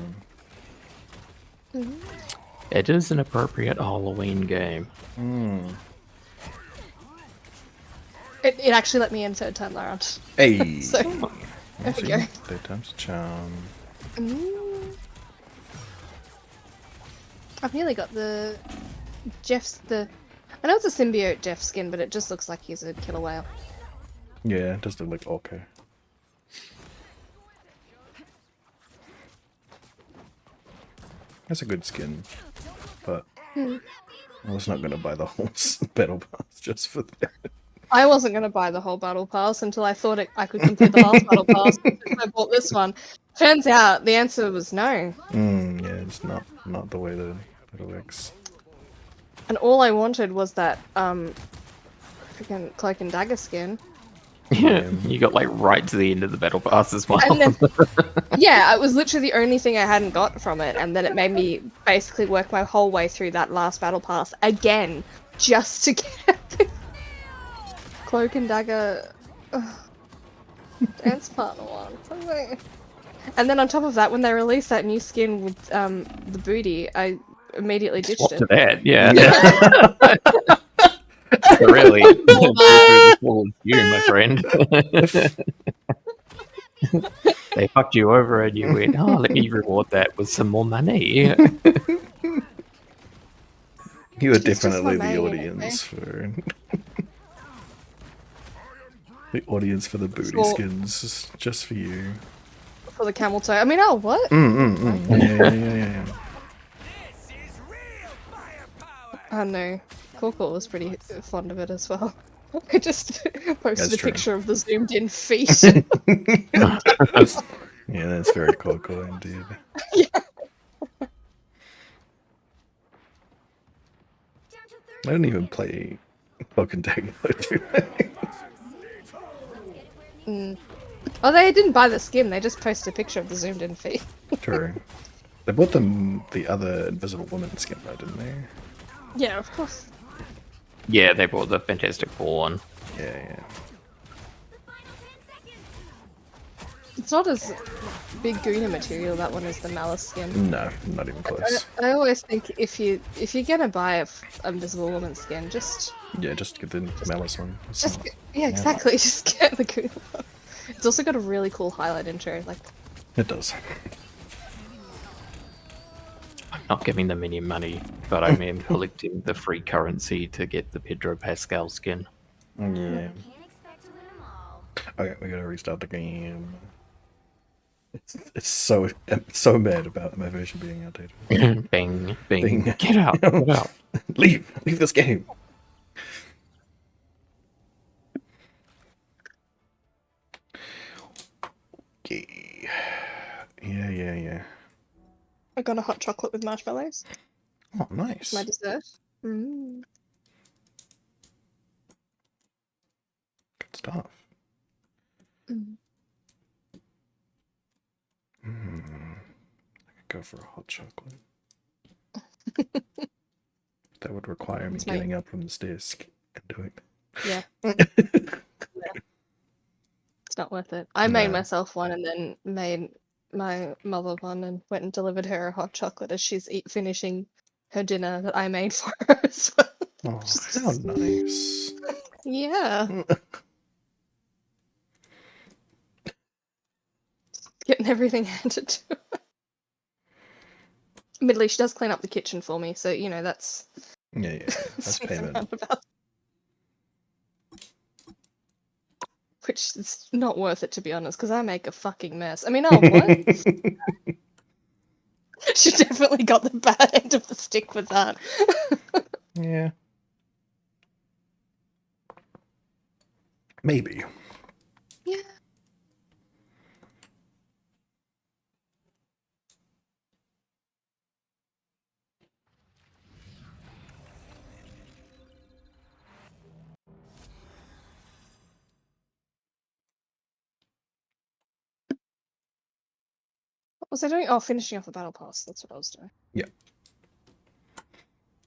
It is an appropriate Halloween game.
It actually let me in third time around.
Hey!
So, there we go.
Third time's a charm.
I've nearly got I know it's a symbiote Jeff skin, but it just looks like he's a killer whale.
Yeah, it does look like okay. That's a good skin, but I was not gonna buy the whole battle pass just for that.
I wasn't going to buy the whole battle pass until I thought I could complete the last battle pass. I bought this one. Turns out the answer was no.
Yeah, it's not the way that it works.
And all I wanted was that freaking cloak and dagger skin.
Yeah, you got like right to the end of the battle pass as well.
And then, yeah, it was literally the only thing I hadn't got from it, and then it made me basically work my whole way through that last battle pass again, just to get cloak and dagger dance partner one. Something. And then on top of that, when they released that new skin with the booty, I immediately ditched
Swap
it.
to that, yeah. So really, you, my friend. They fucked you over and you went, oh, let me reward that with some more money.
You are
She's just
definitely
my
the
main,
audience for the audience for the booty
For-
skins, just for you.
For the camel toe. I mean, oh, what?
Yeah.
I know. Coco was pretty fond of it as well. I just posted
That's
a
true.
picture of the zoomed in feet.
Yeah, that's very cool indeed.
Yeah.
I don't even play Pokemon Tag mode, do I?
Oh, they didn't buy the skin. They just posted a picture of the zoomed in feet.
True. They bought them the other Invisible Woman skin though, didn't they?
Yeah, of course.
Yeah, they bought the Fantastic Four one.
Yeah.
It's not as big Guna material, that one, is the Malice skin.
No, not even close.
I always think if you're gonna buy a Invisible Woman skin, just
Yeah, just get the Malice one. It's not-
yeah, exactly. Just get the Guna one. It's also got a really cool highlight intro. Like,
It does.
I'm not giving them any money, but I mean collecting the free currency to get the Pedro Pascal skin.
Yeah.
Can't expect to win them all.
Okay, we gotta restart the game. It's so mad about my version being outdated.
Bing, bing,
Bing.
get out, get out.
Leave this game. Okay. Yeah.
I got a hot chocolate with marshmallows.
Oh, nice.
My dessert. Mm.
Good stuff.
Mm.
I could go for a hot chocolate. That would require me
It's my-
getting up from this desk and doing
Yeah. It's not worth it. I made
No.
myself one and then made my mother one and went and delivered her a hot chocolate as she's finishing her dinner that I made for her as well.
Oh,
Just-
how nice.
Yeah. Getting everything handed to her. Admittedly, she does clean up the kitchen for me, so you know that's
Yeah. That's
swings and
payment.
roundabouts. Which is not worth it, to be honest, because I make a fucking mess. I mean, oh, what? She definitely got the bad end of the stick with that.
Yeah. Maybe.
Yeah. What was I doing? Oh, finishing off the battle pass. That's what I was doing.
Yeah.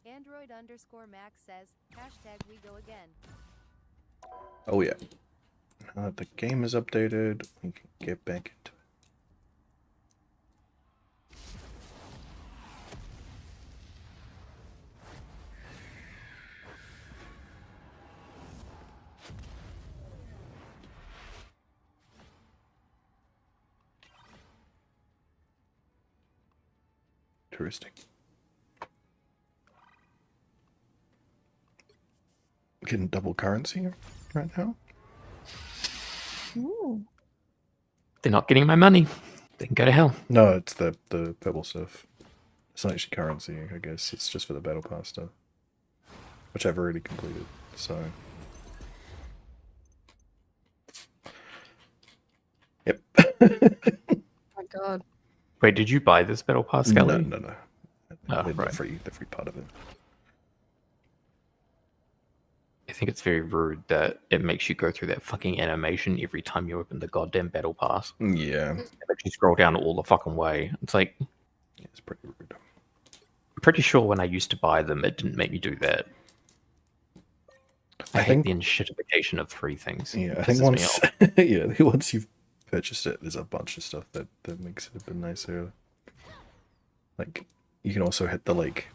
Android_Max says, hashtag we go again.
Oh yeah. Now that the game is updated, we can get back into it. Interesting. Getting double currency right now?
Ooh.
They're not getting my money. They can go to hell.
No, it's the purple stuff. It's not actually currency, I guess. It's just for the battle pass stuff. Which I've already completed, so. Yep.
Oh my god.
Wait, did you buy this battle pass, Skelly?
No.
Oh,
the
right.
free part of it.
I think it's very rude that it makes you go through that fucking animation every time you open the goddamn battle pass.
Yeah.
It makes you scroll down all the fucking way. It's like,
Yeah, it's pretty rude.
I'm pretty sure when I used to buy them, it didn't make me do that. I hate
think-
the enshittification of free things.
Yeah, I
It
think
pisses me
once
off.
yeah, once you've purchased it, there's a bunch of stuff that makes it a bit nicer. Like you can also hit the like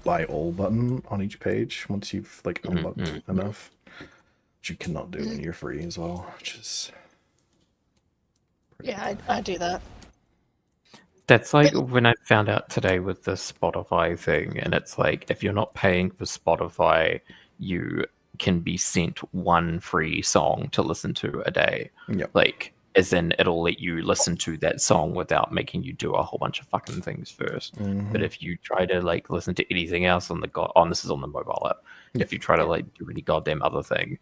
buy all button on each page once you've like unlocked enough. Which you cannot do when you're free as well, which is
Yeah, I do that.
That's like when I found out today with the Spotify thing, and it's like if you're not paying for Spotify, you can be sent one free song to listen to a day.
Yep.
Like, as in, it'll let you listen to that song without making you do a whole bunch of fucking things first. But if you try to like listen to anything else on the this is on the mobile app. If you try to like do any goddamn other thing,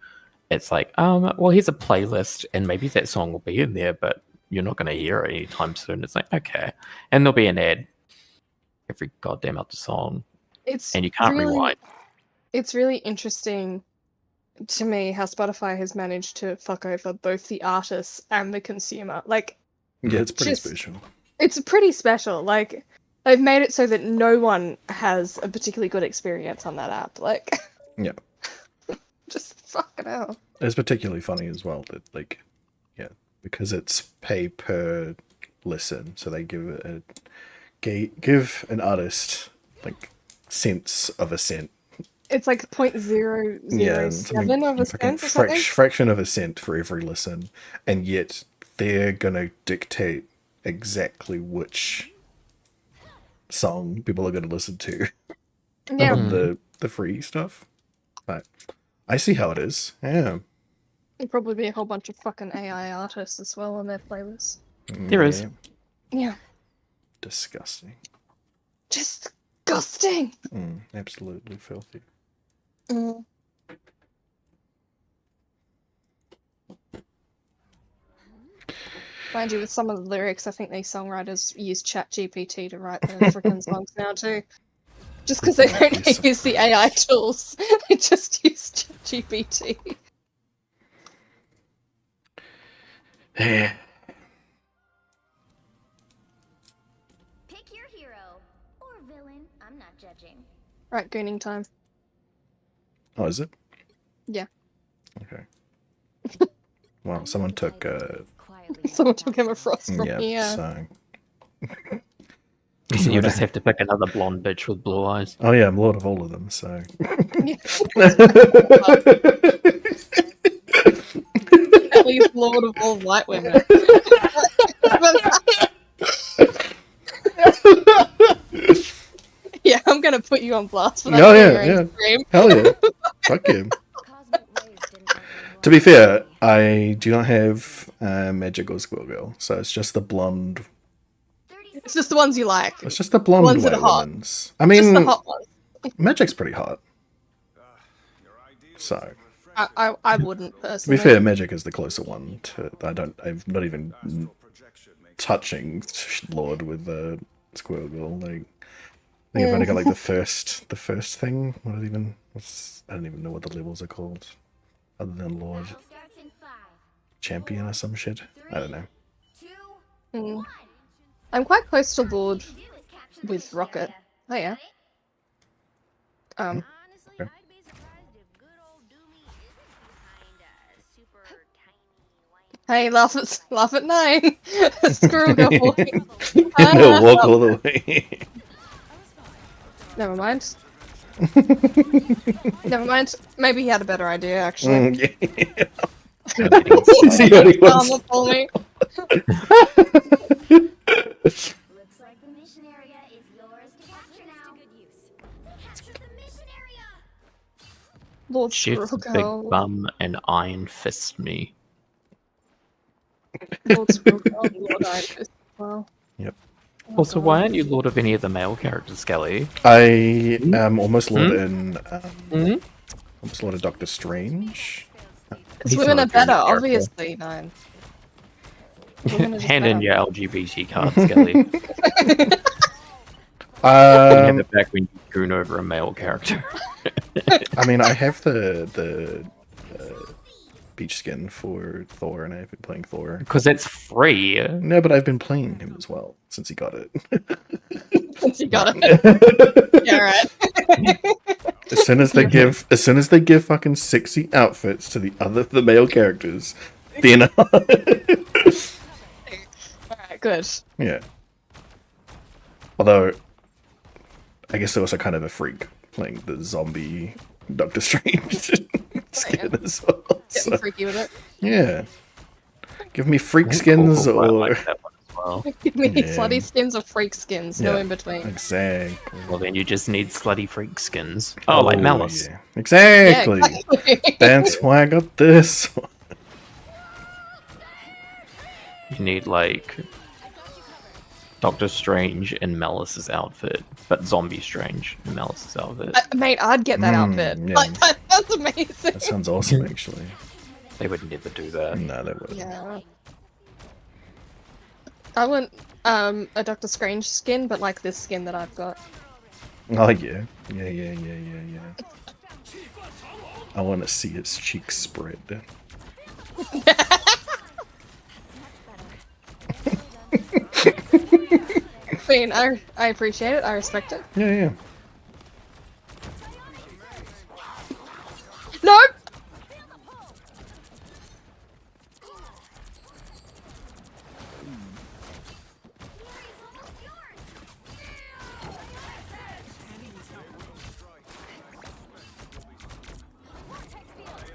it's like, well, here's a playlist, and maybe that song will be in there, but you're not going to hear it anytime soon. It's like, okay. And there'll be an ad every goddamn other song. And you can't rewind.
It's really interesting to me how Spotify has managed to fuck over both the artists and the consumer. Like,
yeah, it's pretty special.
It's pretty special. Like, they've made it so that no one has a particularly good experience on that app. Like,
yeah.
Just fucking hell.
It's particularly funny as well that, like, yeah, because it's pay per listen, so they give an artist like cents of a cent.
It's like 0.007 of a cent or something.
Fraction of a cent for every listen, and yet they're gonna dictate exactly which song people are gonna listen to on the free stuff. But I see how it is. Yeah.
There'll probably be a whole bunch of fucking AI artists as well on their playlists.
There is.
Yeah.
Disgusting.
Disgusting!
Absolutely filthy.
Mind you, with some of the lyrics, I think these songwriters use ChatGPT to write their freaking songs now too. Just because they don't use the AI tools, they just use ChatGPT.
Pick your hero or villain. I'm not judging.
Right, gooning time.
Oh, is it?
Yeah.
Okay. Well, someone took
Emma Frost from here.
yeah, so
You just have to pick another blonde bitch with blue eyes.
oh yeah, I'm lord of all of them, so
Ellie's lord of all white women. Yeah, I'm gonna put you on blast for that.
Oh yeah. Hell yeah. Fuck him. To be fair, I do not have Magic or Squirrel Girl, so it's just the blonde.
It's just the ones you like.
It's just the blonde
ones that are hot.
ones. I mean,
Just the hot ones.
Magic's pretty hot. So
I wouldn't
to
personally.
be fair, Magic is the closer one to. I'm not even touching Lord with Squirrel Girl. Like, I think I've only got like the first thing. I don't even know what the levels are called, other than Lord, Champion or some shit. I don't know.
I'm quite close to Lord with Rocket. Oh yeah.
Okay.
Hey, laugh at 9. Squirrel Girl.
He'll walk all the way.
Never mind. Never mind. Maybe he had a better idea, actually.
Yeah.
Looks
See what he wants.
Looks like the mission area is yours to capture now. Capture the mission area.
Lord
Shift,
Squirrel
big
Girl.
bum, and iron fist me.
Lord Squirrel Girl. Lord Iron Fist as well.
Yep.
Also, why aren't you Lord of any of the male characters, Skelly?
I am almost Lord in. Almost Lord of Doctor Strange.
Because women are better, obviously, 9.
Hand in your LGBT card, Skelly. You have it back when you goon over a male character.
I mean, I have the beach skin for Thor, and I've been playing Thor.
Because it's free.
No, but I've been playing him as well since he got it.
Since you got it. Yeah, right.
As soon as they give fucking sexy outfits to the male characters, then
Alright, good.
yeah. Although, I guess they're also kind of a freak playing the zombie Doctor Strange skin as well.
Getting freaky with it.
Yeah. Give me freak skins
I
or
like that one as
Give me
Yeah.
slutty skins or freak skins, no
Yeah.
in between.
Exactly.
Well, then you just need slutty freak skins. Oh, like Malice.
Yeah. Exactly.
Yeah, exactly.
That's why I got this.
You need like Doctor Strange in Malice's outfit, but Zombie Strange in Malice's outfit.
Mate, I'd get that outfit.
yeah.
Like, that's amazing.
That sounds awesome, actually.
They would never do that.
No, they wouldn't.
Yeah. I want a Doctor Strange skin, but like this skin that I've got.
Oh yeah. Yeah. I want to see his cheeks spread.
I mean, I appreciate it. I respect it.
Yeah.
Nope.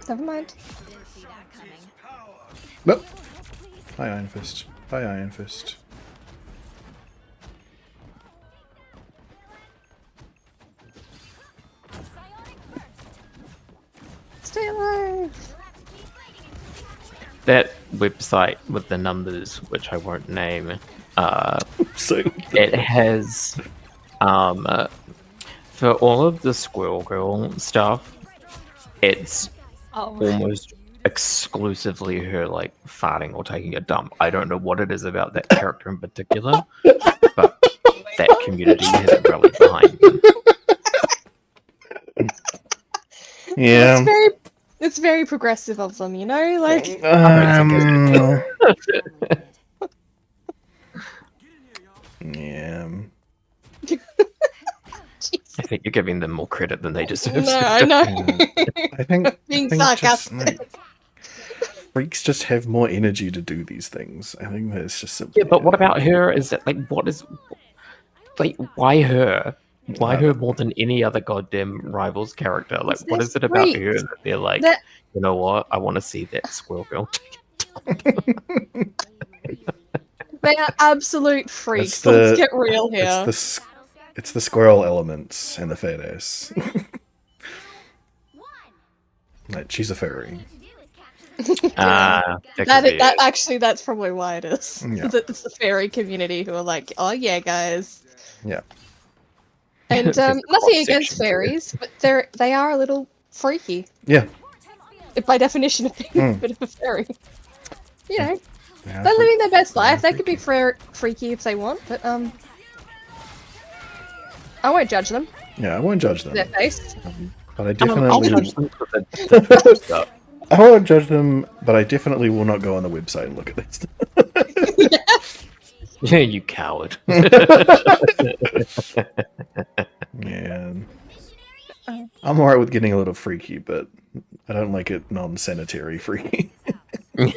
Never mind.
Nope. Bye, Iron Fist. Bye, Iron Fist.
Stay alive.
That website with the numbers, which I won't name,
So
it has for all of the Squirrel Girl stuff, it's almost exclusively her like farting or taking a dump. I don't know what it is about that character in particular, but that community has rallied behind them.
yeah.
It's very progressive of them, you know? Like
Yeah.
I think you're giving them more credit than they deserve.
No, I know.
I think
Being
just,
sarcastic.
like, freaks just have more energy to do these things. I think that's just simply
Yeah, but what about her? Is that like what is like why her? Why her more than any other goddamn Rivals character? Like, what is it about her that they're like, you know what? I want to see that Squirrel Girl take a dump.
They are absolute freaks.
It's the-
Let's get real here.
It's the squirrel elements and the fat ass. Like, she's a furry.
That actually, that's probably why it is.
Yeah.
It's the fairy community who are like, oh yeah, guys.
Yeah.
And
There's a
nothing
cross
against
section to it.
fairies, but they are a little freaky.
Yeah.
By definition of being a bit of a fairy. You know,
Yeah,
they're living their best life. They could be freaky if they want, but I won't judge them.
Yeah, I won't judge them.
Their face.
But I
I'll
definitely
judge them for the stuff.
I won't judge them, but I definitely will not go on the website and look at this.
Yeah, you coward.
Yeah. I'm alright with getting a little freaky, but I don't like it non-sanitary freaky.
I'm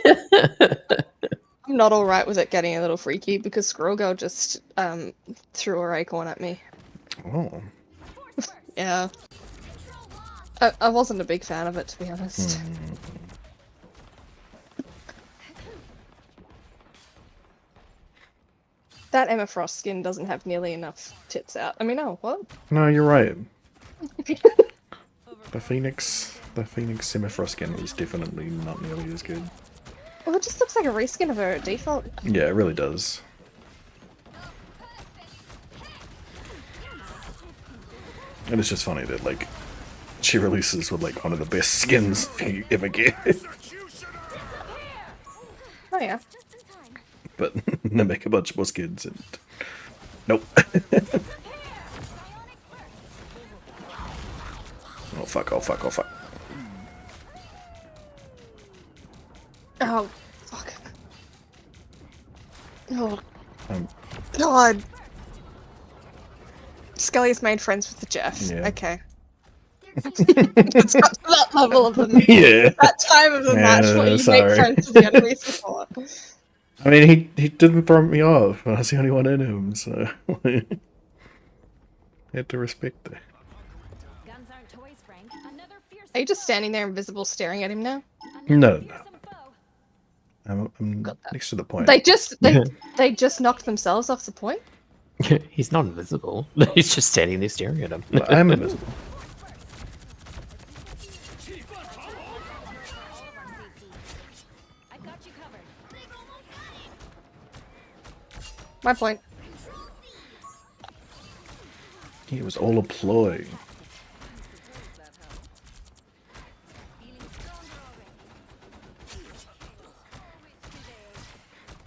not alright with it getting a little freaky because Squirrel Girl just threw a acorn at me.
Oh.
Yeah. I wasn't a big fan of it, to be honest. That Emma Frost skin doesn't have nearly enough tits out. I mean, oh, what?
No, you're right. The Phoenix Semifrost skin is definitely not nearly as good.
Well, it just looks like a reskin of her at default.
Yeah, it really does. And it's just funny that, like, she releases with, like, one of the best skins you ever get.
Oh yeah.
But they make a bunch more skins and... Nope. Oh fuck, oh fuck, oh fuck.
Oh, fuck. Oh,
Um,
God. Skelly's made friends with the Jeff.
Yeah.
Okay. It's got to that level of the
Yeah.
that time of the match where you
sorry.
make friends with the enemy support.
I mean, he didn't throw me off. I was the only one in him, so... had to respect that.
Guns aren't toys, Frank. Another fierce
Are you just standing there invisible staring at him now?
No. I'm
Got that.
next to the point.
They just knocked themselves off the point.
He's not invisible. He's just standing there staring at him.
But I'm invisible.
I've got you covered.
My point.
It was all a ploy.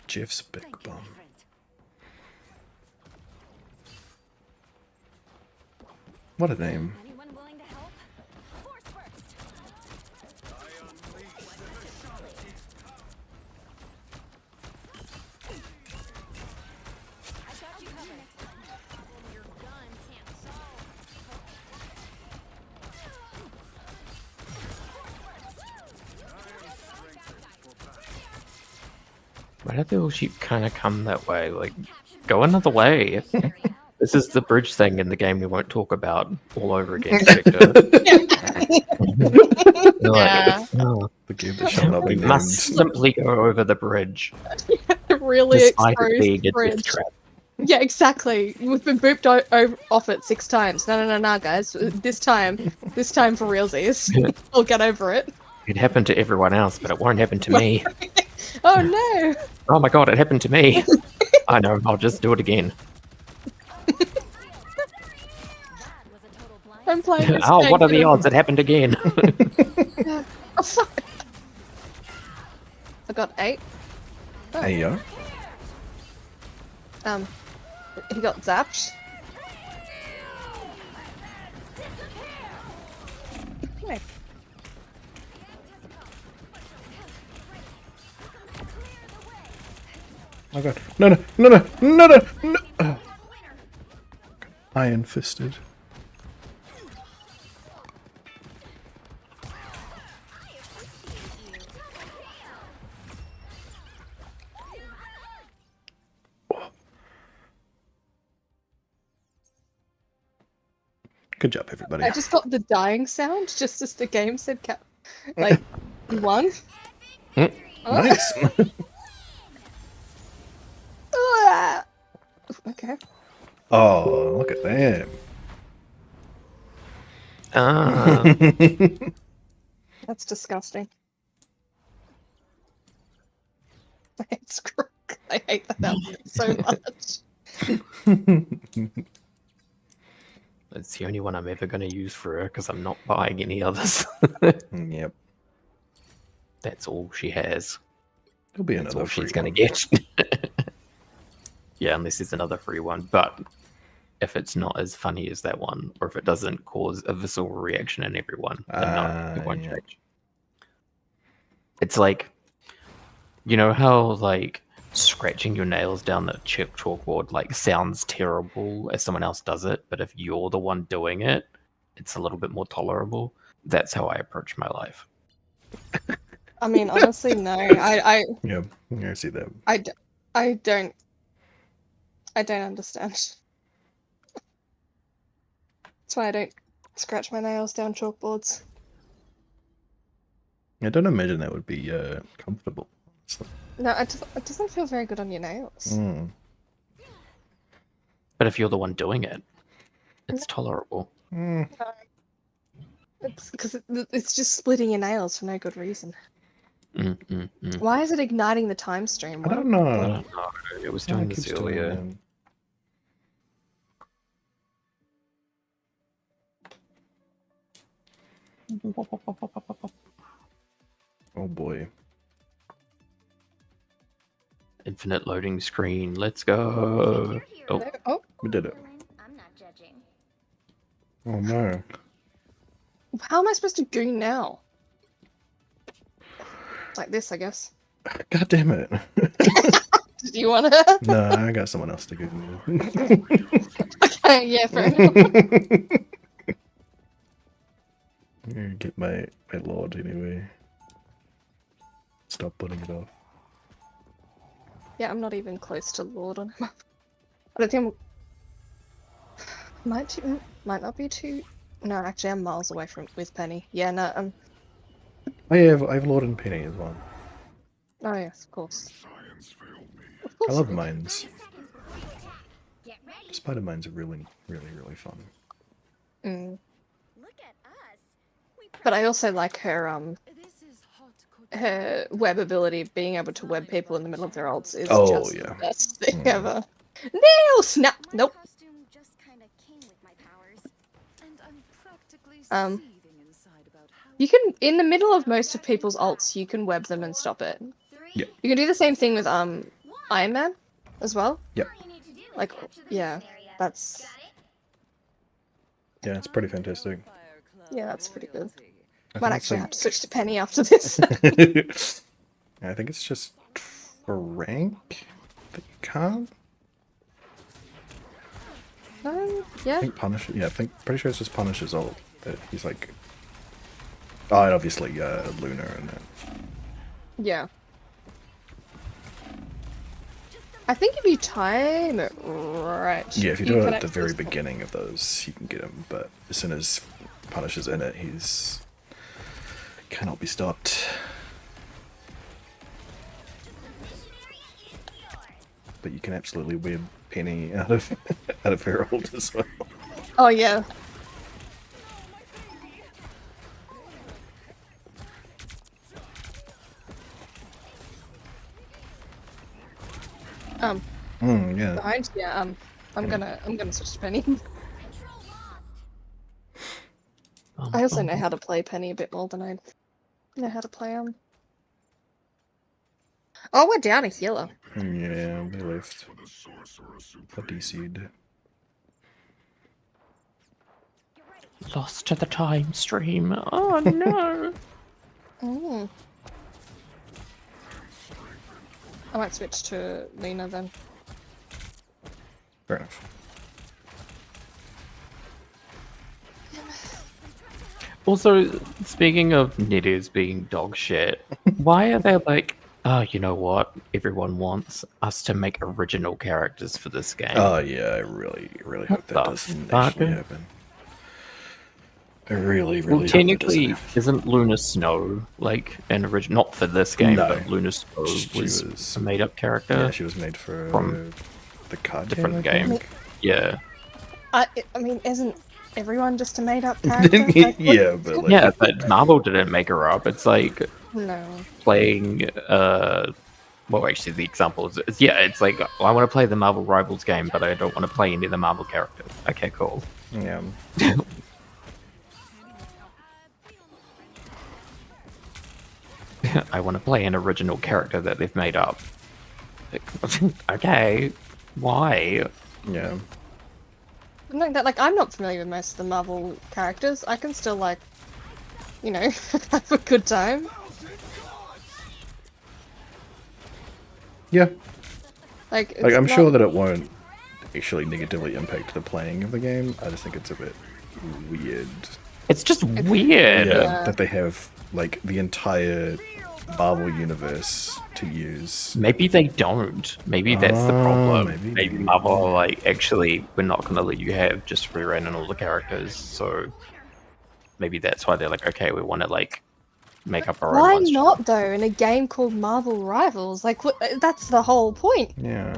Jeff's big bum. What a name.
Anyone willing to help? Force first. I've got you covered. Your gun can't solve.
Why do they all sheep kind of come that way? Like, go another way. This is the bridge thing in the game we won't talk about all over again, Victor.
Yeah.
Oh,
The game that shall not
we
be
must
named.
simply go over the bridge.
Really
Despite it
exposed
being a death
bridge.
trap.
Yeah, exactly. We've been booped off it 6 times. No, guys. This time for realsies. We'll get over it.
It happened to everyone else, but it won't happen to me.
Oh no!
Oh my god, it happened to me. I know, I'll just do it again.
I'm playing this
Oh,
game
what are the
and-
odds? It happened again.
Oh, fuck. I got 8. Oh.
Hey yo.
He got zapped. Okay.
Oh god. No. Oh. Iron fisted. Good job, everybody.
I just got the dying sound just as the game said cap. Like, you won. Oh.
Nice.
Ah. Okay.
Oh, look at that.
Ah,
That's disgusting. I hate Skrook. I hate that outfit so much.
it's the only one I'm ever going to use for her because I'm not buying any others.
Yep.
That's all she has.
There'll be
That's
another
all she's
free
going
one.
to get. Yeah, unless there's another free one. But if it's not as funny as that one, or if it doesn't cause a visceral reaction in everyone, then no, it won't
yeah.
change. It's like, you know how like scratching your nails down the chalkboard like sounds terrible if someone else does it, but if you're the one doing it, it's a little bit more tolerable. That's how I approach my life.
I mean, honestly, no. I
Yeah, I see that.
I don't understand. That's why I don't scratch my nails down chalkboards.
I don't imagine that would be comfortable.
No, it doesn't feel very good on your nails.
Mm.
But if you're the one doing it, it's tolerable.
Mm.
It's because it's just splitting your nails for no good reason.
Mm.
Why is it igniting the time stream?
I don't know.
I don't know. It was
Yeah,
doing
it
this
keeps doing
earlier.
that. Oh boy.
Infinite loading screen. Let's go. Oh,
Oh,
We did it.
I'm not judging.
Oh no.
how am I supposed to go now? Like this, I guess.
God damn it.
Did you wanna?
No, I got someone else to go.
Okay, yeah, fair enough.
Get my lord anyway. Stop putting it off.
Yeah, I'm not even close to Lord on him. I don't think I'm... Might not be too... No, actually, I'm miles away from with Penny. Yeah, no,
I have Lord and Penny as well.
Oh yes, of course. Of
I
course.
love
it is.
mines.
30 seconds before you attack. Get ready.
Spider mines are really, really, really fun.
Mm.
Look at us. We
But I also like her
This is hot
her web ability, being able to web people in the middle of their ults is
Oh,
just
yeah.
the best thing
Mm.
ever. No snap!
My
Nope.
costume just kind of came with my powers.
and I'm practically
Um,
seething inside about how
You can, in the middle of most of people's ults, you can web them and stop it.
3,
Yeah.
You can do the same thing with Iron Man as well.
Yep.
All you need to do is
Like,
capture the
yeah,
mission area.
that's
Got it?
Yeah, it's pretty fantastic.
yeah, that's pretty good.
I
Might
think
actually
it's
have to switch to Penny after this.
I think it's just for rank that you can't.
Yeah.
I think Punisher. Yeah, I think pretty sure it's just Punisher's ult that he's like. Oh, and obviously Luna and that.
Yeah. I think if you time it right.
Yeah, if you
you
do it
can
at the very
actually-
beginning of those, you can get him. But as soon as Punisher's in it, he's cannot be stopped. But you can absolutely web Penny out of out of her ult as well.
Oh yeah.
Yeah.
Behind you. I'm gonna switch to Penny. I also know how to play Penny a bit more than I know how to play Oh, we're down a healer.
Yeah, they left. A DC'd.
Lost to the time stream. Oh no.
Mm. I might switch to Lena then.
Fair enough.
Also, speaking of knitters being dog shit, why are they like, oh, you know what? Everyone wants us to make original characters for this game.
Oh yeah, I really, really hope that
the
doesn't
fuck?
actually happen. I really, really
Well,
hope that doesn't
technically,
happen.
isn't Luna Snow like an original? Not for this game,
No.
but Luna Snow
She
was,
was-
a made-up character.
Yeah, she was made for
From
the card
different
game. I
game.
think.
Yeah,
I mean, isn't everyone just a made-up character? Like, what-
Yeah, but like,
yeah, but Marvel didn't make her up. It's like
No.
playing. Well, actually, the example is yeah. It's like I want to play the Marvel Rivals game, but I don't want to play any of the Marvel characters. Okay, cool.
yeah.
I want to play an original character that they've made up. Okay, why?
Yeah.
Like that, like I'm not familiar with most of the Marvel characters. I can still like, you know, have a good time.
Yeah.
Like,
Like,
it's
I'm
not-
sure that it won't actually negatively impact the playing of the game. I just think it's a bit weird.
It's just weird.
Yeah.
That they have, like, the entire Marvel universe to use.
Maybe they don't. Maybe that's the problem.
maybe.
Maybe Marvel are like, actually, we're not going to let you have just free reign on all the characters. So maybe that's why they're like, okay, we want to like make up our
Why
own ones.
not though? In a game called Marvel Rivals, like what? That's the whole point.
Yeah.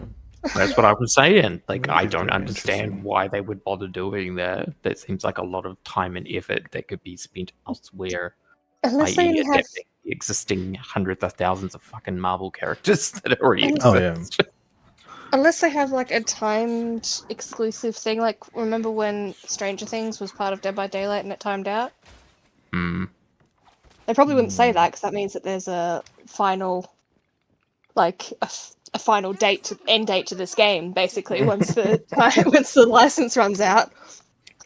That's what I was saying. Like,
That'd
I
be
don't
very
understand
interesting.
why they would bother doing that. That seems like a lot of time and effort that could be spent elsewhere.
Unless they
i.e.
only have,
adapting the existing hundreds of thousands of fucking Marvel characters that already exist.
Oh, yeah.
unless they have like a timed exclusive thing. Like, remember when Stranger Things was part of Dead by Daylight and it timed out?
Hmm.
They probably wouldn't say that because that means that there's a final, like a final date to end date to this game. Basically, once the once the license runs out.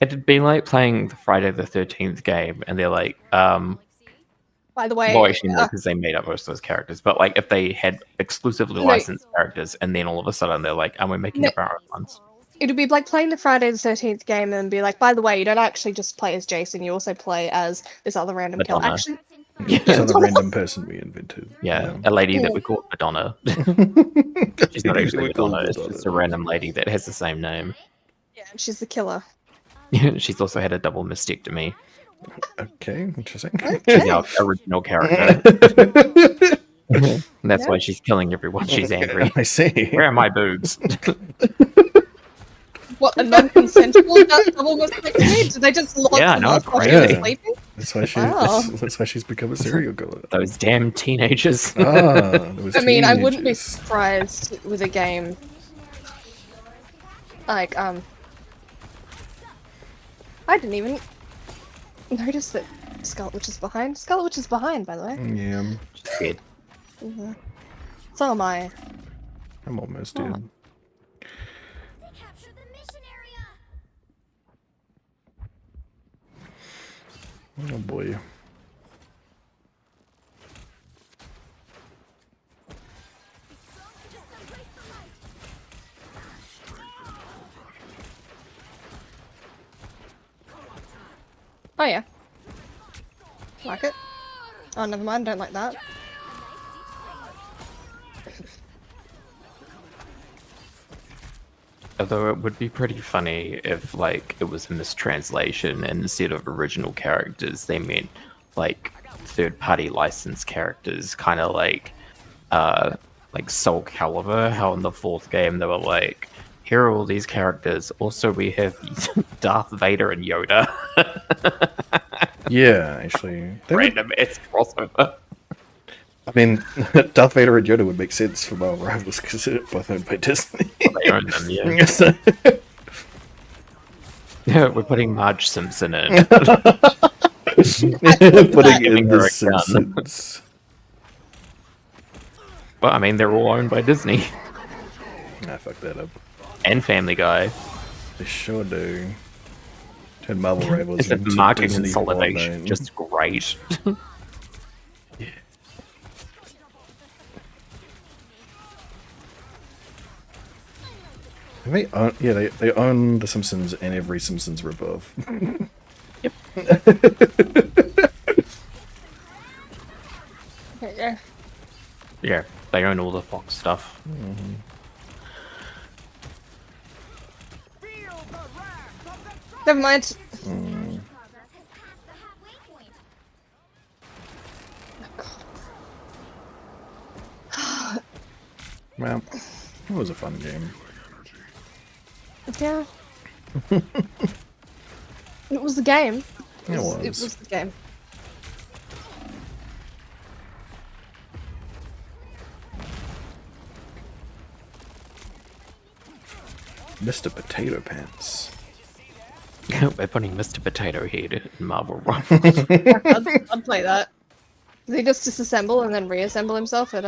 It'd be like playing the Friday the 13th game, and they're like,
By the way,
well, actually, no, because they made up most of those characters. But like, if they had exclusively
No.
licensed characters, and then all of a sudden they're like, "And we're making
No.
up our own ones."
it'd be like playing the Friday the 13th game and be like, by the way, you don't actually just play as Jason, you also play as this other random killer.
Madonna.
Actually,
This other random person we invented.
Yeah, a lady that we call Madonna. She's not actually
We call
Madonna. It's
Madonna.
just a random lady that has the same name.
yeah, and she's the killer.
She's also had a double mastectomy.
Okay, interesting.
She's our original character. That's why
Yeah.
she's killing everyone. She's angry.
I see.
Where are my boobs?
What, a non-consensual double mastectomy? Did they just lock
Yeah, I
them
know,
up while she
crazy.
was sleeping?
That's why she.
Wow.
That's why she's become a serial killer.
Those damn teenagers.
Those
I mean, I wouldn't be
teenagers.
surprised with a game like, I didn't even notice that Scarlet Witch is behind. Scarlet Witch is behind, by the way.
Yeah,
Just dead.
So am I.
I'm almost dead.
They captured the mission area.
Oh boy.
Oh yeah. Like it. Oh, never mind, don't like that.
Although it would be pretty funny if, like, it was a mistranslation and instead of original characters, they meant, like, third-party licensed characters, kind of like Soul Calibur, how in the fourth game they were like, here are all these characters, also we have Darth Vader and Yoda.
Yeah, actually. They would-
Random ass crossover.
I mean, Darth Vader and Yoda would make sense for Marvel Rivals because they're both owned by Disney.
They own them, yeah.
So-
Yeah, we're putting Marge Simpson in.
Putting in
Her
the
gun.
Simpsons.
Well, I mean, they're all owned by Disney.
Nah, fuck that up.
And Family Guy.
They sure do. Turn Marvel Rivals
It's a
into
marketing
Disney
consolidation.
hormone.
Just great.
They own, yeah, they own The Simpsons and every Simpsons ripoff.
Yep.
Yeah.
Yeah, they own all the Fox stuff.
Never mind.
Progress has passed the halfway point.
Well, it was a fun game.
Yeah. It was the game.
It
It
was.
was the game.
Mr. Potato Pants.
We're putting Mr. Potato Head in Marvel Rivals.
I'd play that. Does he just disassemble and then reassemble himself at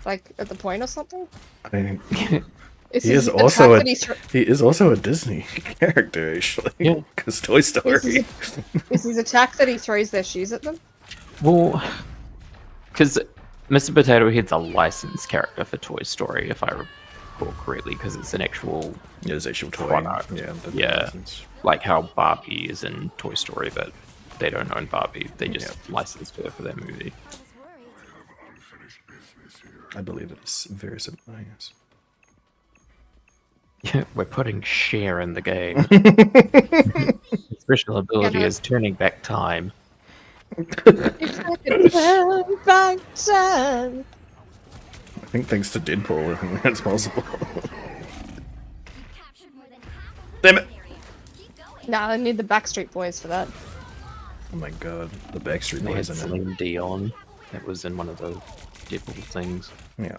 like at the point or something?
I mean,
Is
he
his
is also
attack
a
that he
he is also a Disney character actually.
Yeah.
Because Toy Story.
is his attack that he throws their shoes at them?
Well, because Mr. Potato Head's a licensed character for Toy Story, if I recall correctly, because it's an actual,
Yeah, it's actual toy.
Product.
Yeah, that
Yeah.
makes sense.
like how Barbie is in Toy Story, but they don't own Barbie. They just licensed her for their movie.
I believe it's very similar. Yes.
Yeah, we're putting Cher in the game. His special ability is turning back time.
If I could turn back time.
I think thanks to Deadpool, I think that's possible.
Captured more than half of the
Damn it!
mission area. Keep going.
Nah, I need the Backstreet Boys for that.
Oh my god, the Backstreet
They had
Boys in it.
Celine Dion. That was in one of the Deadpool things.
Yeah.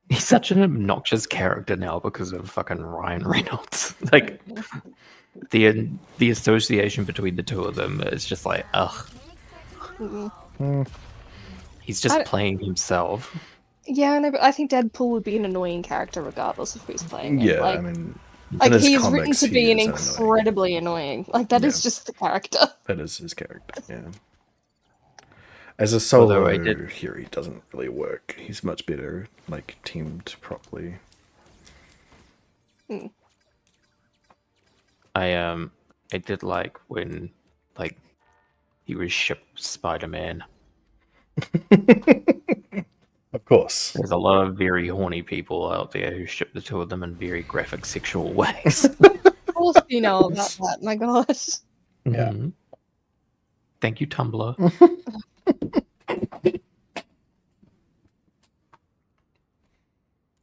He's such an obnoxious character now because of fucking Ryan Reynolds. Like the association between the two of them is just like, ugh. He's just
I-
playing himself.
Yeah, I know, but I think Deadpool would be an annoying character regardless of who's playing it.
Yeah,
Like,
I mean, in
like
his
he's written
comics,
to
he
be an
is annoying.
incredibly annoying. Like that is
Yeah.
just the character.
That is his character, yeah. As a solo
Although I did-
here, he doesn't really work. He's much better, like, teamed properly.
I did like when like he was shipped Spider-Man.
Of course.
There's a lot of very horny people out there who ship the two of them in very graphic sexual ways.
Well, course you know about that. My gosh.
Yeah.
Mhm. Thank you, Tumblr.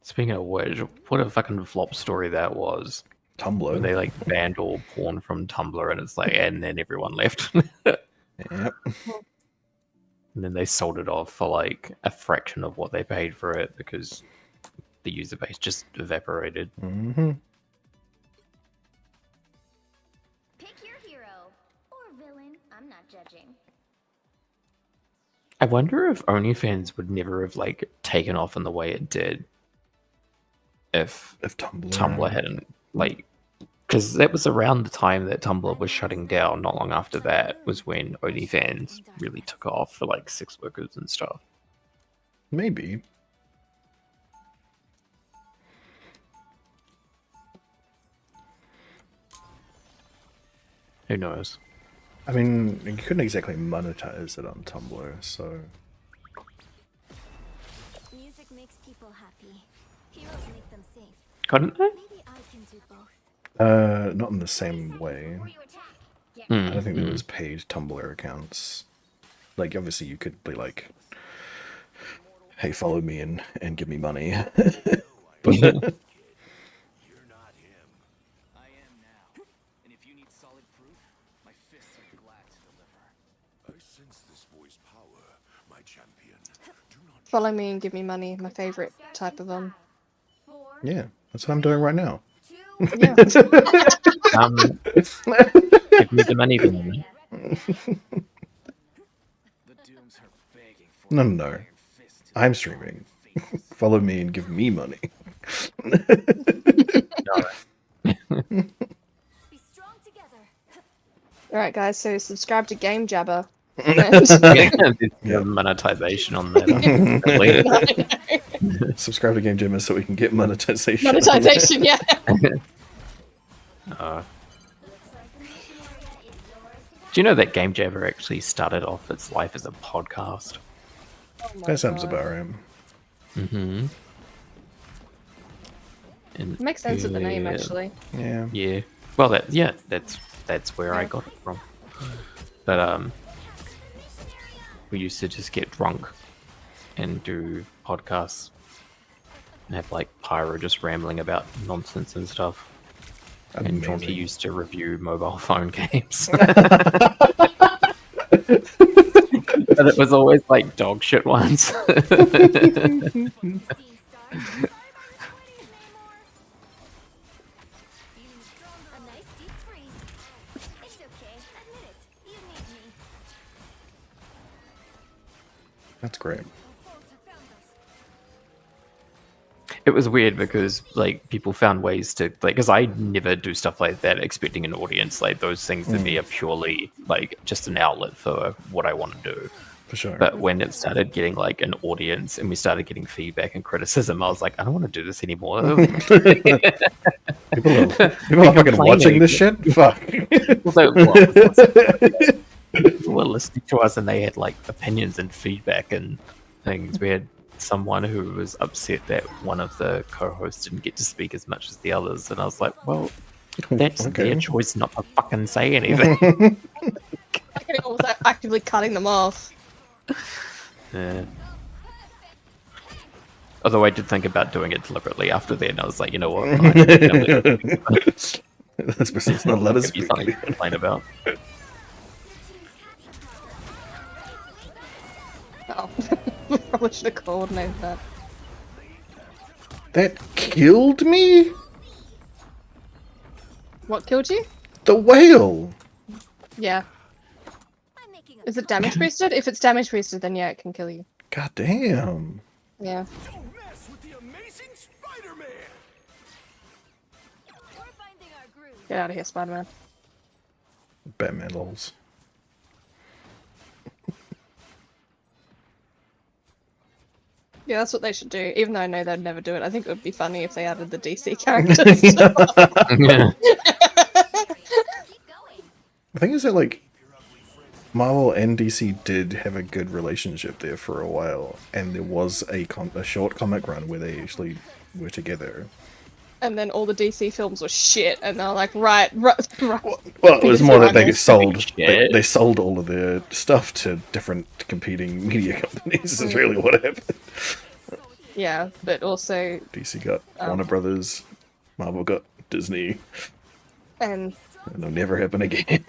Speaking of which, what a fucking flop story that was. When
Tumblr.
they like banned all porn from Tumblr, and it's like, and then everyone left.
Yep.
And then they sold it off for like a fraction of what they paid for it because the user base just evaporated.
Mm-hmm.
Pick your hero or villain. I'm not judging.
I wonder if OnlyFans would never have like taken off in the way it did if Tumblr hadn't like, because that was around the time that Tumblr was shutting down. Not long after that was when OnlyFans really took off for like sex workers and stuff.
Maybe.
Who knows?
I mean, you couldn't exactly monetize it on Tumblr, so...
Music makes people happy. Heroes make them safe.
Couldn't they?
Maybe I can do both.
Not in the same way.
Before you attack. Get
I don't think there was paid Tumblr accounts. Like, obviously you could be like, hey, follow me and give me money. But
You're not him. I am now. And if you need solid proof, my fists are glad to deliver.
I sense this boy's power, my champion. Do not
Follow me and give me money. My favorite type of them.
yeah, that's what I'm doing right now.
Yeah.
Give me the money then.
The dooms are begging for
No,
an
no.
iron fist to
I'm
their
streaming.
face.
Follow me and give me money.
Be strong together.
Alright, guys, so subscribe to Game Jabber.
There's monetization on that.
Subscribe to Game Jam so we can get monetization.
Monetization, yeah.
Do you know that Game Jabber actually started off its life as a podcast?
That sounds about right.
Mm-hmm. And
Makes sense with the name, actually.
Yeah.
Yeah. Well, that's where I got it from. But we used to just get drunk and do podcasts and have like Pyro just rambling about nonsense and stuff. And Jaunty
Amazing.
used to review mobile phone games. But it was always like dog shit ones.
A nice deep freeze. It's okay. Admit it. You need me.
That's great.
It was weird because like people found ways to like, because I never do stuff like that expecting an audience. Like those things to be are purely like just an outlet for what I want to do.
For sure.
But when it started getting like an audience and we started getting feedback and criticism, I was like, I don't want to do this anymore.
People are fucking watching this shit? Fuck.
People were listening to us and they had like opinions and feedback and things. We had someone who was upset that one of the co-hosts didn't get to speak as much as the others, and I was like, well, that's their choice not to fucking say anything.
I was like, actively cutting them off.
Yeah. Although I did think about doing it deliberately after then. I was like, you know what?
This person's not let us
Give you
speak.
something to complain about.
Oh. Probably should have coordinated that.
That killed me?
What killed you?
The whale!
Yeah.
I'm making a
Is it damage boosted? If it's damage boosted, then yeah, it can kill you.
God damn.
Yeah.
Don't mess with the amazing Spider-Man!
We're finding our groove.
Get out of here, Spider-Man.
Batman lols.
Yeah, that's what they should do. Even though I know they'd never do it, I think it would be funny if they added the DC characters.
Yeah.
Keep going.
The thing is that, like, Marvel and DC did have a good relationship there for a while, and there was a short comic run where they actually were together.
and then all the DC films were shit, and they're like, right.
Well, it was more that they
Rivals.
sold.
Shit.
They sold all of their stuff to different competing media companies. Is really what happened.
Yeah, but also,
DC got Warner Brothers, Marvel got Disney,
and
and it'll never happen again.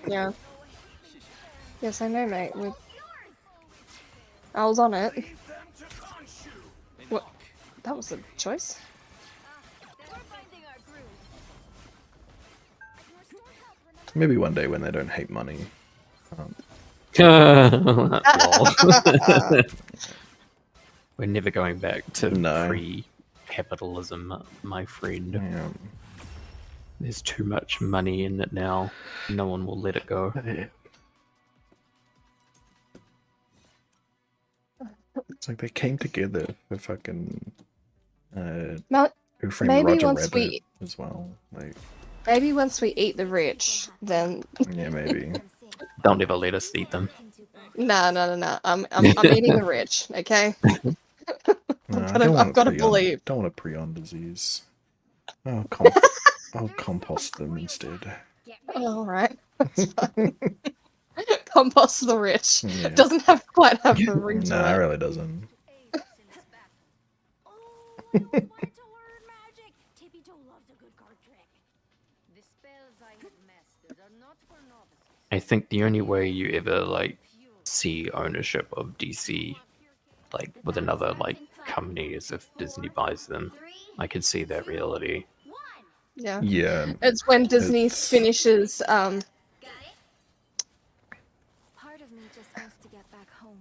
yeah. Yes, I know, mate. I was on it. What? That was a choice?
Maybe one day when they don't hate money.
Lol. We're never going back to
No.
pre-capitalism, my friend.
Yeah.
There's too much money in it now. No one will let it go.
It's like they came together for fucking
Mal-
Who Framed
maybe
Roger
once
Rabbit
we-
as well. Like,
Maybe once we eat the rich, then
yeah, maybe.
Don't ever let us eat them.
no. I'm eating the rich, okay?
No,
I've gotta believe.
Don't want a prion disease. I'll compost them instead.
All right, that's fine. Compost the rich.
Yeah.
Doesn't quite have the ring to
No, it
it.
really doesn't.
I think the only way you ever like see ownership of DC like with another like company is if Disney buys them. I could see that reality.
Yeah.
Yeah.
It's when Disney
It's-
finishes
Part of me just wants to get back home.